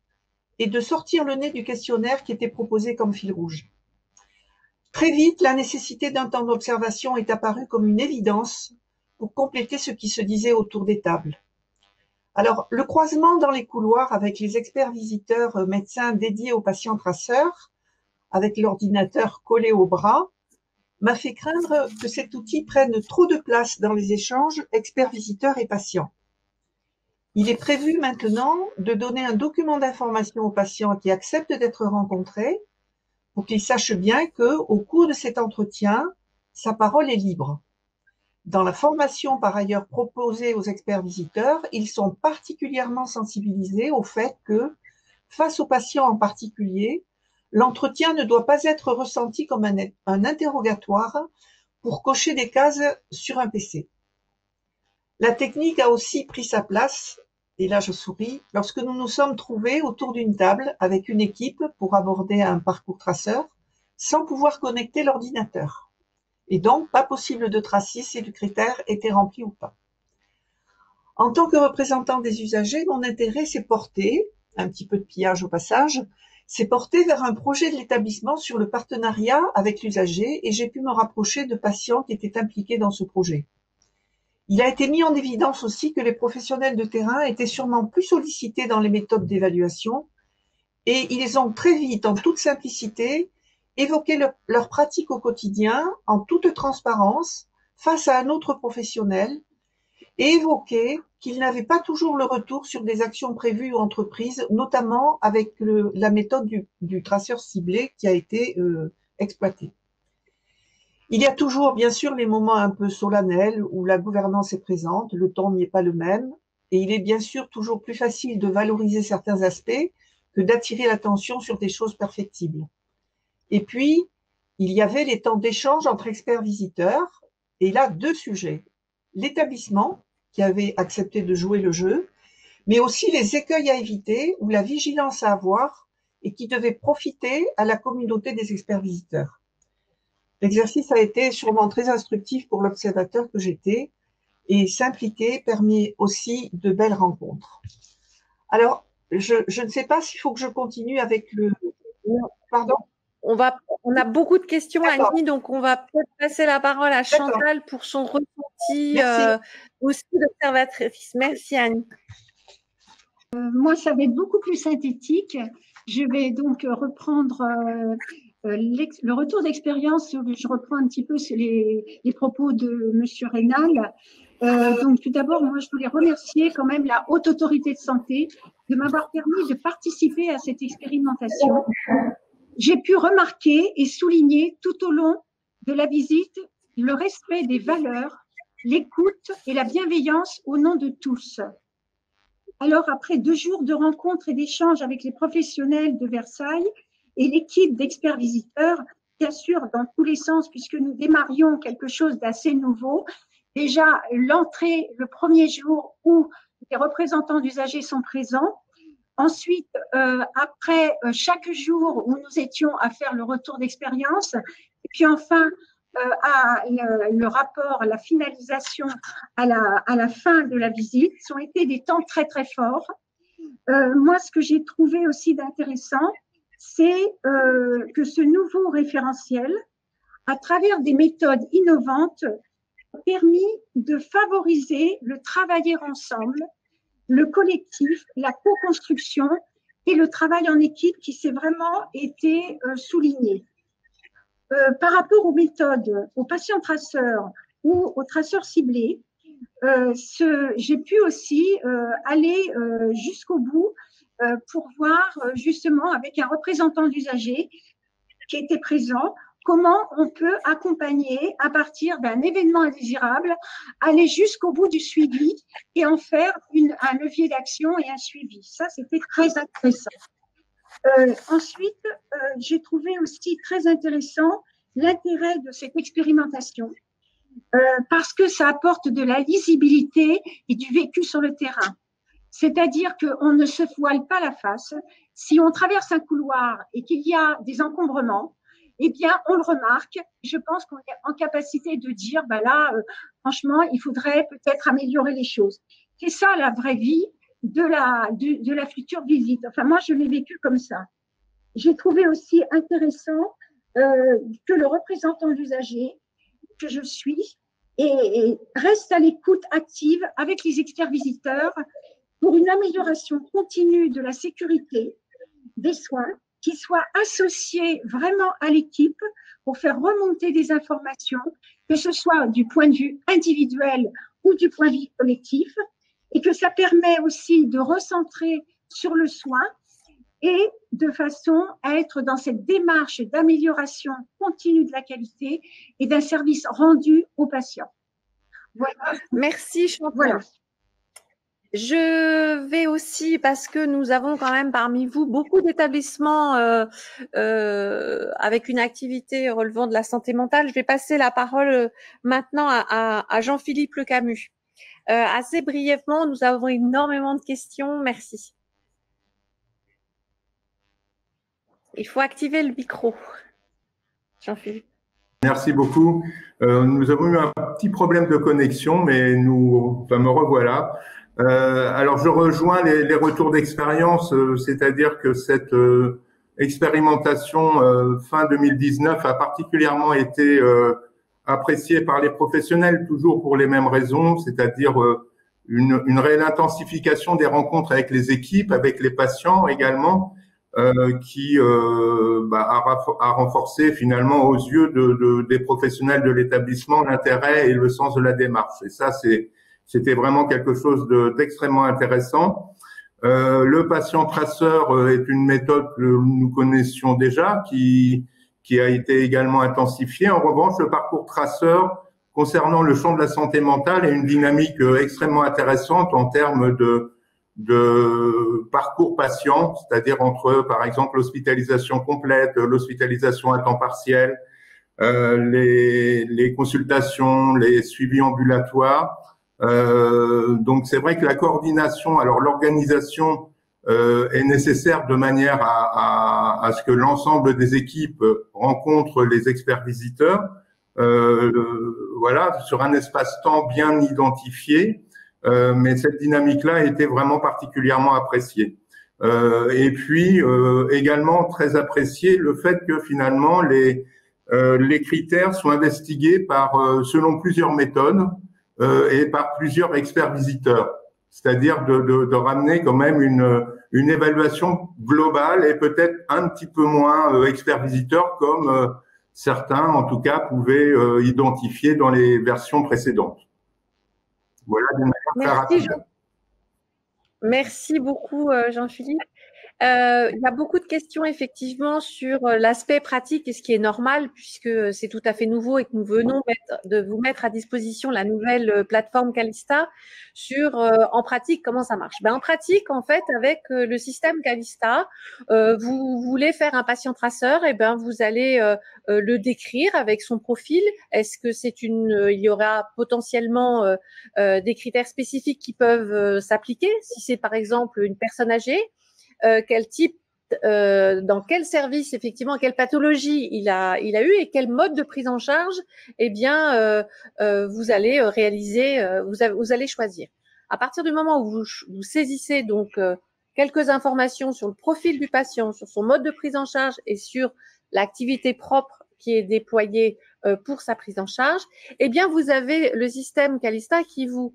et de sortir le nez du questionnaire qui était proposé comme fil rouge. Très vite, la nécessité d'un temps d'observation est apparue comme une évidence pour compléter ce qui se disait autour des tables. Alors, le croisement dans les couloirs avec les experts visiteurs médecins dédiés aux patients traceurs, avec l'ordinateur collé au bras, m'a fait craindre que cet outil prenne trop de place dans les échanges experts visiteurs et patients. Il est prévu maintenant de donner un document d'information aux patients qui acceptent d'être rencontrés pour qu'ils sachent bien qu'au cours de cet entretien, sa parole est libre. Dans la formation par ailleurs proposée aux experts visiteurs, ils sont particulièrement sensibilisés au fait que, face aux patients en particulier, l'entretien ne doit pas être ressenti comme un interrogatoire pour cocher des cases sur un PC. La technique a aussi pris sa place, et là je souris, lorsque nous nous sommes trouvés autour d'une table avec une équipe pour aborder un parcours traceur, sans pouvoir connecter l'ordinateur. Et donc, pas possible de tracer si le critère était rempli ou pas. En tant que représentant des usagers, mon intérêt s'est porté, un petit peu de pillage au passage, s'est porté vers un projet de l'établissement sur le partenariat avec l'usager et j'ai pu me rapprocher de patients qui étaient impliqués dans ce projet. Il a été mis en évidence aussi que les professionnels de terrain étaient sûrement plus sollicités dans les méthodes d'évaluation et ils ont très vite, en toute simplicité, évoqué leur pratique au quotidien en toute transparence face à un autre professionnel et évoqué qu'ils n'avaient pas toujours le retour sur des actions prévues ou entreprises, notamment avec la méthode du traceur ciblé qui a été exploitée. Il y a toujours, bien sûr, les moments un peu solennels où la gouvernance est présente, le ton n'y est pas le même, et il est bien sûr toujours plus facile de valoriser certains aspects que d'attirer l'attention sur des choses perfectibles. Et puis, il y avait les temps d'échange entre experts visiteurs, et là, deux sujets. L'établissement, qui avait accepté de jouer le jeu, mais aussi les écueils à éviter ou la vigilance à avoir et qui devait profiter à la communauté des experts visiteurs. L'exercice a été sûrement très instructif pour l'observateur que j'étais et s'impliquer permet aussi de belles rencontres. Alors, je ne sais pas s'il faut que je continue avec le... Pardon ? On a beaucoup de questions, Annie, donc on va peut-être passer la parole à Chantal pour son ressenti aussi d'observatrice. Merci, Annie. Moi, ça va être beaucoup plus synthétique. Je vais donc reprendre le retour d'expérience. Je reprends un petit peu les propos de Monsieur Reynal. Donc, tout d'abord, moi, je voulais remercier quand même la Haute Autorité de Santé de m'avoir permis de participer à cette expérimentation. J'ai pu remarquer et souligner tout au long de la visite le respect des valeurs, l'écoute et la bienveillance au nom de tous. Alors, après 2 jours de rencontres et d'échanges avec les professionnels de Versailles et l'équipe d'experts visiteurs, bien sûr, dans tous les sens, puisque nous démarrions quelque chose d'assez nouveau, déjà l'entrée le premier jour où les représentants d'usagers sont présents. Ensuite, après chaque jour où nous étions à faire le retour d'expérience, et puis enfin le rapport, la finalisation à la fin de la visite, ça ont été des temps très très forts. Moi, ce que j'ai trouvé aussi d'intéressant, c'est que ce nouveau référentiel, à travers des méthodes innovantes, a permis de favoriser le travailler ensemble, le collectif, la co-construction et le travail en équipe qui s'est vraiment été souligné. Par rapport aux méthodes, aux patients traceurs ou aux traceurs ciblés, j'ai pu aussi aller jusqu'au bout pour voir justement avec un représentant d'usager qui était présent comment on peut accompagner à partir d'un événement indésirable, aller jusqu'au bout du suivi et en faire un levier d'action et un suivi. Ça, c'était très intéressant. Ensuite, j'ai trouvé aussi très intéressant l'intérêt de cette expérimentation parce que ça apporte de la lisibilité et du vécu sur le terrain. C'est-à-dire qu'on ne se voile pas la face. Si on traverse un couloir et qu'il y a des encombrements, eh bien, on le remarque. Je pense qu'on est en capacité de dire, bah là, franchement, il faudrait peut-être améliorer les choses. C'est ça la vraie vie. de la future visite. Enfin, moi, je l'ai vécu comme ça. J'ai trouvé aussi intéressant que le représentant de l'usager que je suis et reste à l'écoute active avec les experts visiteurs pour une amélioration continue de la sécurité des soins, qui soit associé vraiment à l'équipe pour faire remonter des informations, que ce soit du point de vue individuel ou du point de vue collectif, et que ça permet aussi de recentrer sur le soin et de façon à être dans cette démarche d'amélioration continue de la qualité et d'un service rendu aux patients. Voilà. Merci Chantal. Voilà. Je vais aussi, parce que nous avons quand même parmi vous beaucoup d'établissements avec une activité relevant de la santé mentale, je vais passer la parole maintenant à Jean-Philippe Le Camus. Assez brièvement, nous avons énormément de questions. Merci. Il faut activer le micro. Jean-Philippe. Merci beaucoup. Nous avons eu un petit problème de connexion, mais me revoilà. Alors, je rejoins les retours d'expérience, c'est-à-dire que cette expérimentation fin 2019 a particulièrement été appréciée par les professionnels, toujours pour les mêmes raisons, c'est-à-dire une réelle intensification des rencontres avec les équipes, avec les patients également, qui a renforcé finalement aux yeux des professionnels de l'établissement l'intérêt et le sens de la démarche. Et ça, c'était vraiment quelque chose d'extrêmement intéressant. Le patient traceur est une méthode que nous connaissions déjà, qui a été également intensifiée. En revanche, le parcours traceur concernant le champ de la santé mentale est une dynamique extrêmement intéressante en termes de parcours patient, c'est-à-dire entre, par exemple, l'hospitalisation complète, l'hospitalisation à temps partiel, les consultations, les suivis ambulatoires. Donc, c'est vrai que la coordination, alors l'organisation est nécessaire de manière à ce que l'ensemble des équipes rencontrent les experts visiteurs, voilà, sur un espace-temps bien identifié. Mais cette dynamique-là a été vraiment particulièrement appréciée. Et puis également très apprécié le fait que finalement les critères sont investigués selon plusieurs méthodes et par plusieurs experts visiteurs, c'est-à-dire de ramener quand même une évaluation globale et peut-être un petit peu moins experts visiteurs comme certains en tout cas pouvaient identifier dans les versions précédentes. Voilà, d'une manière très rapide. Merci beaucoup, Jean-Philippe. Il y a beaucoup de questions effectivement sur l'aspect pratique et ce qui est normal puisque c'est tout à fait nouveau et que nous venons de vous mettre à disposition la nouvelle plateforme Calista sur en pratique comment ça marche. En pratique, en fait, avec le système Calista, vous voulez faire un patient traceur, et vous allez le décrire avec son profil. Est-ce que il y aura potentiellement des critères spécifiques qui peuvent s'appliquer si c'est par exemple une personne âgée? Quel type, dans quel service, effectivement, quelle pathologie il a eu et quel mode de prise en charge, vous allez réaliser, vous allez choisir. À partir du moment où vous saisissez donc quelques informations sur le profil du patient, sur son mode de prise en charge et sur l'activité propre qui est déployée pour sa prise en charge, vous avez le système Calista qui vous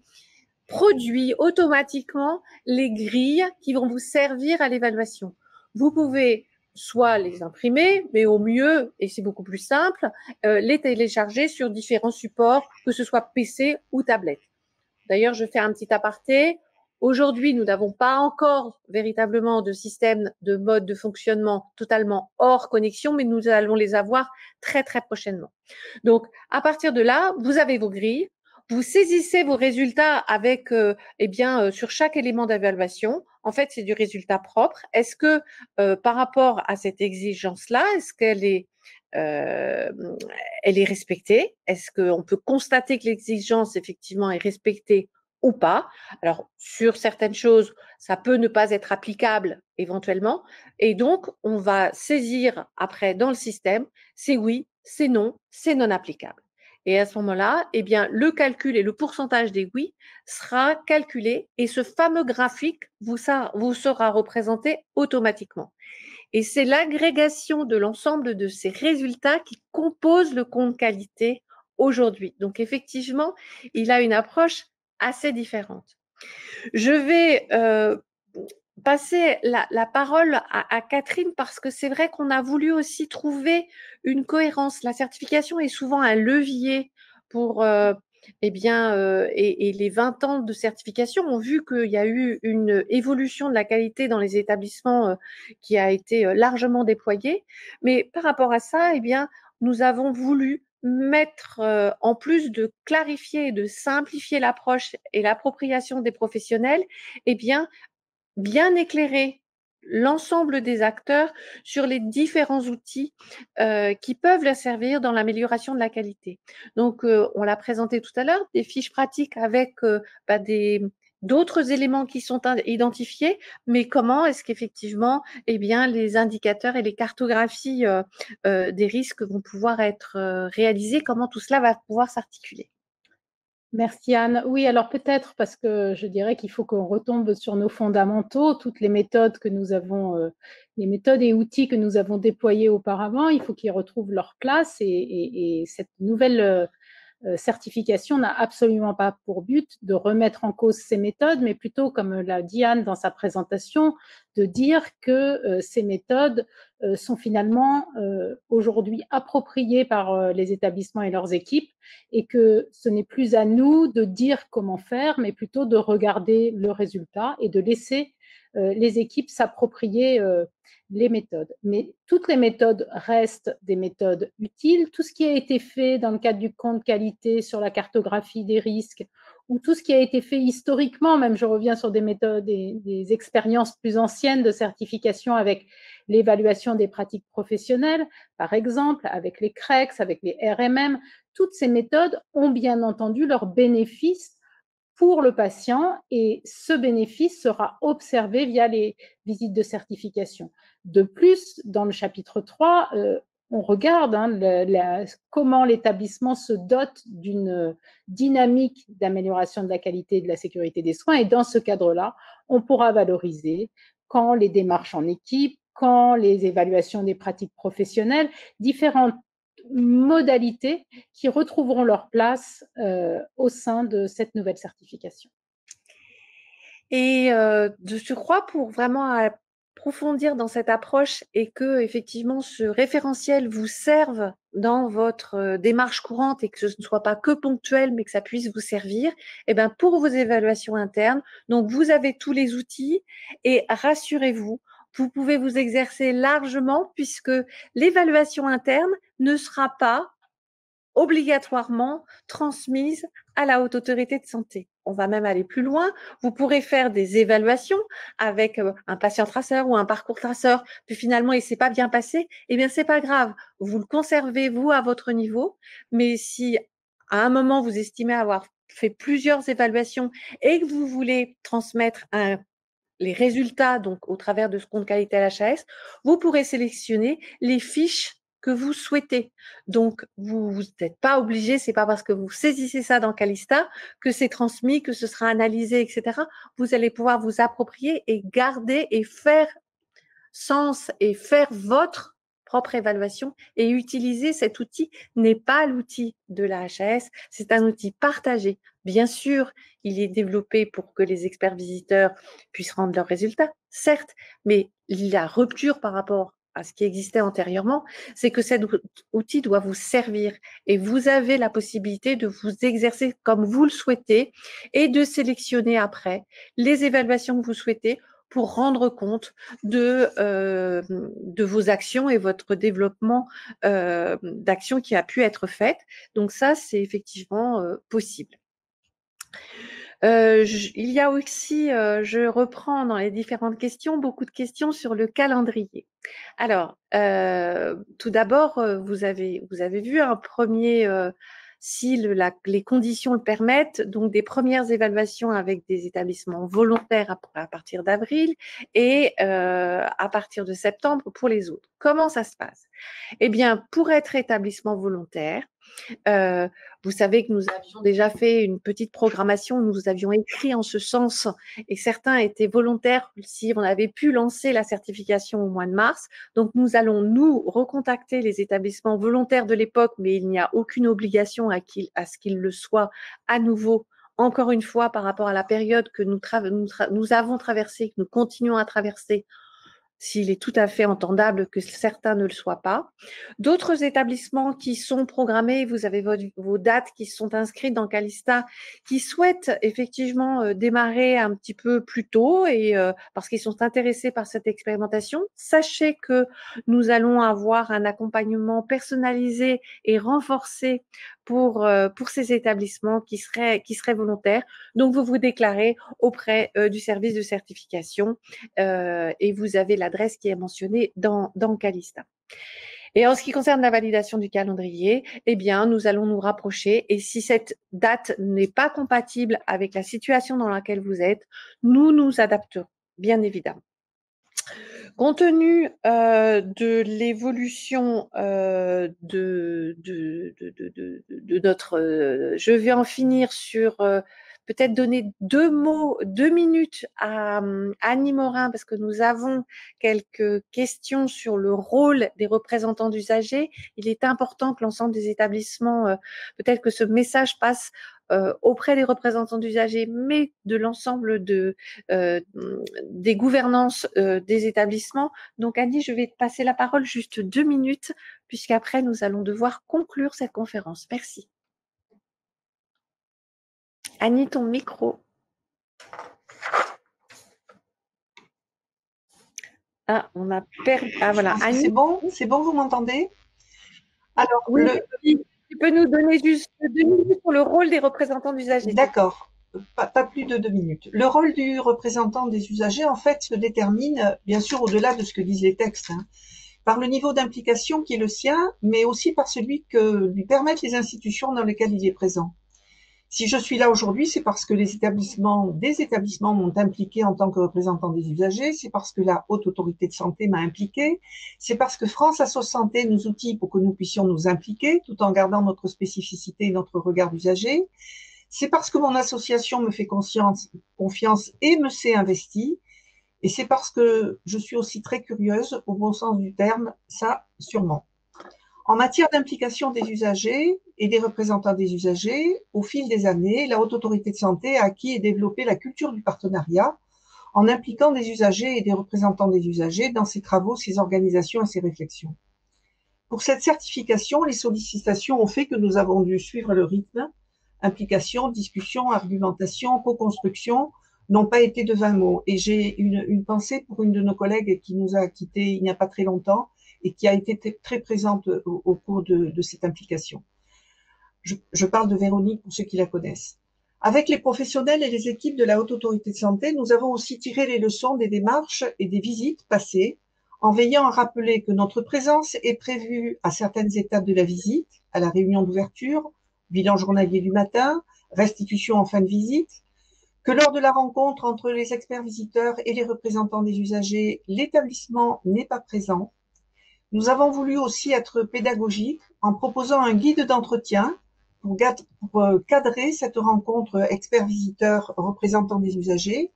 produit automatiquement les grilles qui vont vous servir à l'évaluation. Vous pouvez soit les imprimer, mais au mieux, et c'est beaucoup plus simple, les télécharger sur différents supports, que ce soit PC ou tablette. D'ailleurs, je fais un petit aparté. Aujourd'hui, nous n'avons pas encore véritablement de système de mode de fonctionnement totalement hors connexion, mais nous allons les avoir très, très prochainement. Donc, à partir de là, vous avez vos grilles. Vous saisissez vos résultats avec, sur chaque élément d'évaluation. En fait, c'est du résultat propre. Est-ce que, par rapport à cette exigence-là, est-ce qu'elle est, elle est respectée? Est-ce qu'on peut constater que l'exigence, effectivement, est respectée ou pas? Alors, sur certaines choses, ça peut ne pas être applicable éventuellement. Et donc, on va saisir après dans le système, c'est oui, c'est non applicable. Et à ce moment-là, eh bien, le calcul et le pourcentage des oui sera calculé et ce fameux graphique vous sera représenté automatiquement. Et c'est l'agrégation de l'ensemble de ces résultats qui compose le compte qualité aujourd'hui. Donc, effectivement, il a une approche assez différente. Je vais passer la parole à Catherine parce que c'est vrai qu'on a voulu aussi trouver une cohérence. La certification est souvent un levier pour et les 20 ans de certification ont vu qu'il y a eu une évolution de la qualité dans les établissements qui a été largement déployée. Mais par rapport à ça, eh bien, nous avons voulu mettre, en plus de clarifier et de simplifier l'approche et l'appropriation des professionnels, eh bien éclairer l'ensemble des acteurs sur les différents outils qui peuvent leur servir dans l'amélioration de la qualité. Donc, on l'a présenté tout à l'heure, des fiches pratiques avec d'autres éléments qui sont identifiés, mais comment est-ce qu'effectivement, eh bien, les indicateurs et les cartographies des risques vont pouvoir être réalisés, comment tout cela va pouvoir s'articuler. Merci Anne. Oui, alors peut-être parce que je dirais qu'il faut qu'on retombe sur nos fondamentaux, toutes les méthodes que nous avons, les méthodes et outils que nous avons déployés auparavant, il faut qu'ils retrouvent leur place et cette nouvelle certification n'a absolument pas pour but de remettre en cause ces méthodes, mais plutôt, comme l'a dit Anne dans sa présentation, de dire que ces méthodes sont finalement aujourd'hui appropriées par les établissements et leurs équipes et que ce n'est plus à nous de dire comment faire, mais plutôt de regarder le résultat et de laisser les équipes s'approprier les méthodes. Mais toutes les méthodes restent des méthodes utiles. Tout ce qui a été fait dans le cadre du compte qualité sur la cartographie des risques ou tout ce qui a été fait historiquement, même je reviens sur des méthodes et des expériences plus anciennes de certification avec l'évaluation des pratiques professionnelles, par exemple, avec les CREX, avec les RMM, toutes ces méthodes ont bien entendu leurs bénéfices pour le patient et ce bénéfice sera observé via les visites de certification. De plus, dans le chapitre 3, on regarde comment l'établissement se dote d'une dynamique d'amélioration de la qualité et de la sécurité des soins et dans ce cadre-là, on pourra valoriser quand les démarches en équipe, quand les évaluations des pratiques professionnelles, différentes modalités qui retrouveront leur place au sein de cette nouvelle certification. Et je crois pour vraiment approfondir dans cette approche et que effectivement ce référentiel vous serve dans votre démarche courante et que ce ne soit pas que ponctuel mais que ça puisse vous servir, et bien pour vos évaluations internes, donc vous avez tous les outils et rassurez-vous, vous pouvez vous exercer largement puisque l'évaluation interne ne sera pas obligatoirement transmise à la Haute Autorité de Santé. On va même aller plus loin. Vous pourrez faire des évaluations avec un patient traceur ou un parcours traceur, puis finalement il ne s'est pas bien passé, eh bien c'est pas grave. Vous le conservez vous à votre niveau, mais si à un moment vous estimez avoir fait plusieurs évaluations et que vous voulez transmettre les résultats donc au travers de ce compte qualité à l'HAS, vous pourrez sélectionner les fiches que vous souhaitez. Donc, vous n'êtes pas obligé, c'est pas parce que vous saisissez ça dans Calista que c'est transmis, que ce sera analysé, etc. Vous allez pouvoir vous approprier et garder et faire sens et faire votre propre évaluation et utiliser cet outil n'est pas l'outil de la HAS, c'est un outil partagé. Bien sûr, il est développé pour que les experts visiteurs puissent rendre leurs résultats, certes, mais la rupture par rapport à ce qui existait antérieurement, c'est que cet outil doit vous servir et vous avez la possibilité de vous exercer comme vous le souhaitez et de sélectionner après les évaluations que vous souhaitez pour rendre compte de vos actions et votre développement d'actions qui a pu être faite. Donc ça, c'est effectivement possible. Il y a aussi, je reprends dans les différentes questions, beaucoup de questions sur le calendrier. Alors, tout d'abord, vous avez vu un premier, si les conditions le permettent, donc des premières évaluations avec des établissements volontaires à partir d'avril et à partir de septembre pour les autres. Comment ça se passe? Eh bien, pour être établissement volontaire, Vous savez que nous avions déjà fait une petite programmation, nous avions écrit en ce sens et certains étaient volontaires si on avait pu lancer la certification au mois de mars. Donc, nous allons nous recontacter les établissements volontaires de l'époque, mais il n'y a aucune obligation à ce qu'ils le soient à nouveau. Encore une fois, par rapport à la période que nous avons traversée, que nous continuons à traverser, s'il est tout à fait entendable que certains ne le soient pas. D'autres établissements qui sont programmés, vous avez vos dates qui sont inscrites dans Calista, qui souhaitent effectivement démarrer un petit peu plus tôt et parce qu'ils sont intéressés par cette expérimentation. Sachez que nous allons avoir un accompagnement personnalisé et renforcé pour ces établissements qui seraient volontaires. Donc, vous vous déclarez auprès du service de certification et vous avez l'adresse qui est mentionnée dans Calista. Et en ce qui concerne la validation du calendrier, eh bien, nous allons nous rapprocher et si cette date n'est pas compatible avec la situation dans laquelle vous êtes, nous nous adapterons, bien évidemment. Compte tenu de l'évolution de notre… je vais en finir sur… peut-être donner 2 minutes à Annie Morin parce que nous avons quelques questions sur le rôle des représentants d'usagers. Il est important que l'ensemble des établissements, peut-être que ce message passe auprès des représentants d'usagers, mais de l'ensemble des gouvernances des établissements. Donc Annie, je vais te passer la parole juste 2 minutes, puisqu'après nous allons devoir conclure cette conférence. Merci. Annie, ton micro. Ah, on a perdu. Ah, voilà. Annie. C'est bon, vous m'entendez? Alors, oui, tu peux nous donner juste 2 minutes pour le rôle des représentants d'usagers. D'accord, pas plus de 2 minutes. Le rôle du représentant des usagers, en fait, se détermine, bien sûr, au-delà de ce que disent les textes, par le niveau d'implication qui est le sien, mais aussi par celui que lui permettent les institutions dans lesquelles il est présent. Si je suis là aujourd'hui, c'est parce que des établissements m'ont impliqué en tant que représentant des usagers, c'est parce que la Haute Autorité de Santé m'a impliqué, c'est parce que France Asso Santé nous outille pour que nous puissions nous impliquer tout en gardant notre spécificité et notre regard d'usager, c'est parce que mon association me fait confiance et me s'est investie, et c'est parce que je suis aussi très curieuse, au bon sens du terme, ça sûrement. En matière d'implication des usagers et des représentants des usagers, au fil des années, la Haute Autorité de Santé a acquis et développé la culture du partenariat en impliquant des usagers et des représentants des usagers dans ses travaux, ses organisations et ses réflexions. Pour cette certification, les sollicitations ont fait que nous avons dû suivre le rythme. Implication, discussion, argumentation, co-construction n'ont pas été de 20 mots. Et j'ai une pensée pour une de nos collègues qui nous a quittés il n'y a pas très longtemps, et qui a été très présente au cours de cette implication. Je parle de Véronique pour ceux qui la connaissent. Avec les professionnels et les équipes de la Haute Autorité de Santé, nous avons aussi tiré les leçons des démarches et des visites passées, en veillant à rappeler que notre présence est prévue à certaines étapes de la visite, à la réunion d'ouverture, bilan journalier du matin, restitution en fin de visite, que lors de la rencontre entre les experts visiteurs et les représentants des usagers, l'établissement n'est pas présent. Nous avons voulu aussi être pédagogiques en proposant un guide d'entretien pour cadrer cette rencontre experts-visiteurs représentants des usagers,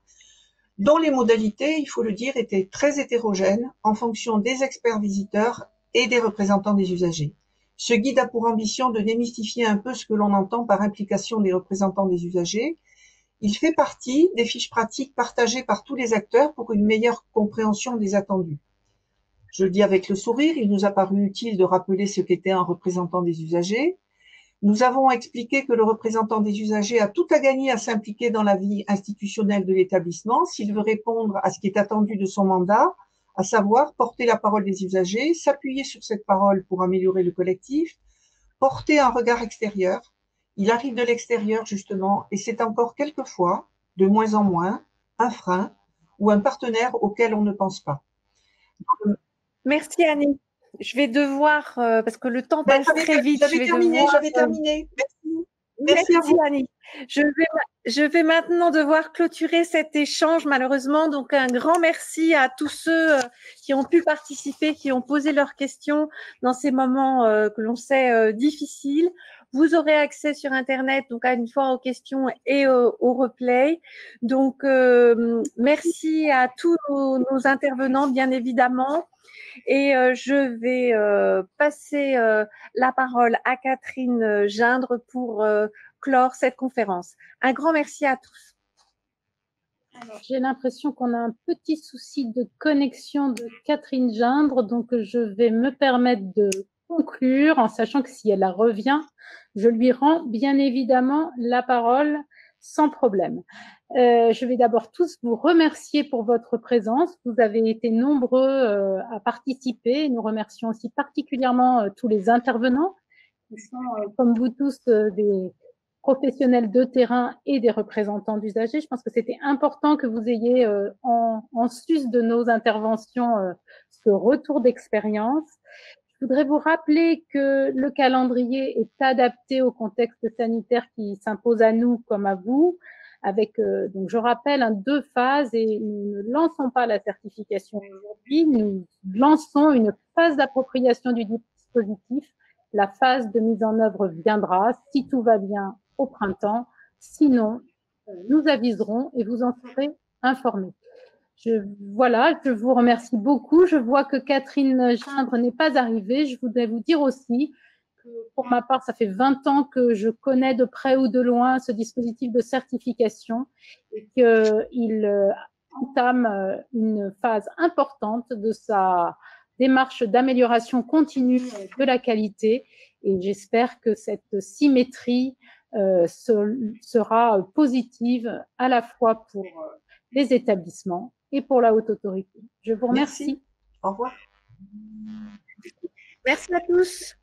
dont les modalités, il faut le dire, étaient très hétérogènes en fonction des experts-visiteurs et des représentants des usagers. Ce guide a pour ambition de démystifier un peu ce que l'on entend par implication des représentants des usagers. Il fait partie des fiches pratiques partagées par tous les acteurs pour une meilleure compréhension des attendus. Je le dis avec le sourire, il nous a paru utile de rappeler ce qu'était un représentant des usagers. Nous avons expliqué que le représentant des usagers a tout à gagner à s'impliquer dans la vie institutionnelle de l'établissement s'il veut répondre à ce qui est attendu de son mandat, à savoir porter la parole des usagers, s'appuyer sur cette parole pour améliorer le collectif, porter un regard extérieur. Il arrive de l'extérieur justement et c'est encore quelquefois, de moins en moins, un frein ou un partenaire auquel on ne pense pas. Merci Annie. Je vais devoir, parce que le temps passe très vite. J'avais terminé. Merci Merci Annie. Je vais maintenant devoir clôturer cet échange, malheureusement. Donc, un grand merci à tous ceux qui ont pu participer, qui ont posé leurs questions dans ces moments que l'on sait difficiles. Vous aurez accès sur Internet, donc à une fois aux questions et au replay. Donc, merci à tous nos intervenants, bien évidemment. Et je vais passer la parole à Catherine Gindre pour clore cette conférence. Un grand merci à tous. J'ai l'impression qu'on a un petit souci de connexion de Catherine Gindre, donc je vais me permettre de conclure en sachant que si elle revient, je lui rends bien évidemment la parole sans problème. Je vais d'abord tous vous remercier pour votre présence. Vous avez été nombreux à participer. Nous remercions aussi particulièrement tous les intervenants qui sont, comme vous tous, des professionnels de terrain et des représentants d'usagers. Je pense que c'était important que vous ayez en sus de nos interventions ce retour d'expérience. Je voudrais vous rappeler que le calendrier est adapté au contexte sanitaire qui s'impose à nous comme à vous, avec, donc je rappelle, 2 phases, et nous ne lançons pas la certification aujourd'hui, nous lançons une phase d'appropriation du dispositif. La phase de mise en œuvre viendra, si tout va bien, au printemps. Sinon, nous aviserons et vous en serez informés. Voilà, je vous remercie beaucoup. Je vois que Catherine Gindre n'est pas arrivée. Je voudrais vous dire aussi que pour ma part, ça fait 20 ans que je connais de près ou de loin ce dispositif de certification et qu'il entame une phase importante de sa démarche d'amélioration continue de la qualité, et j'espère que cette symétrie sera positive à la fois pour les établissements et pour la haute autorité. Je vous remercie. Merci. Au revoir. Merci à tous.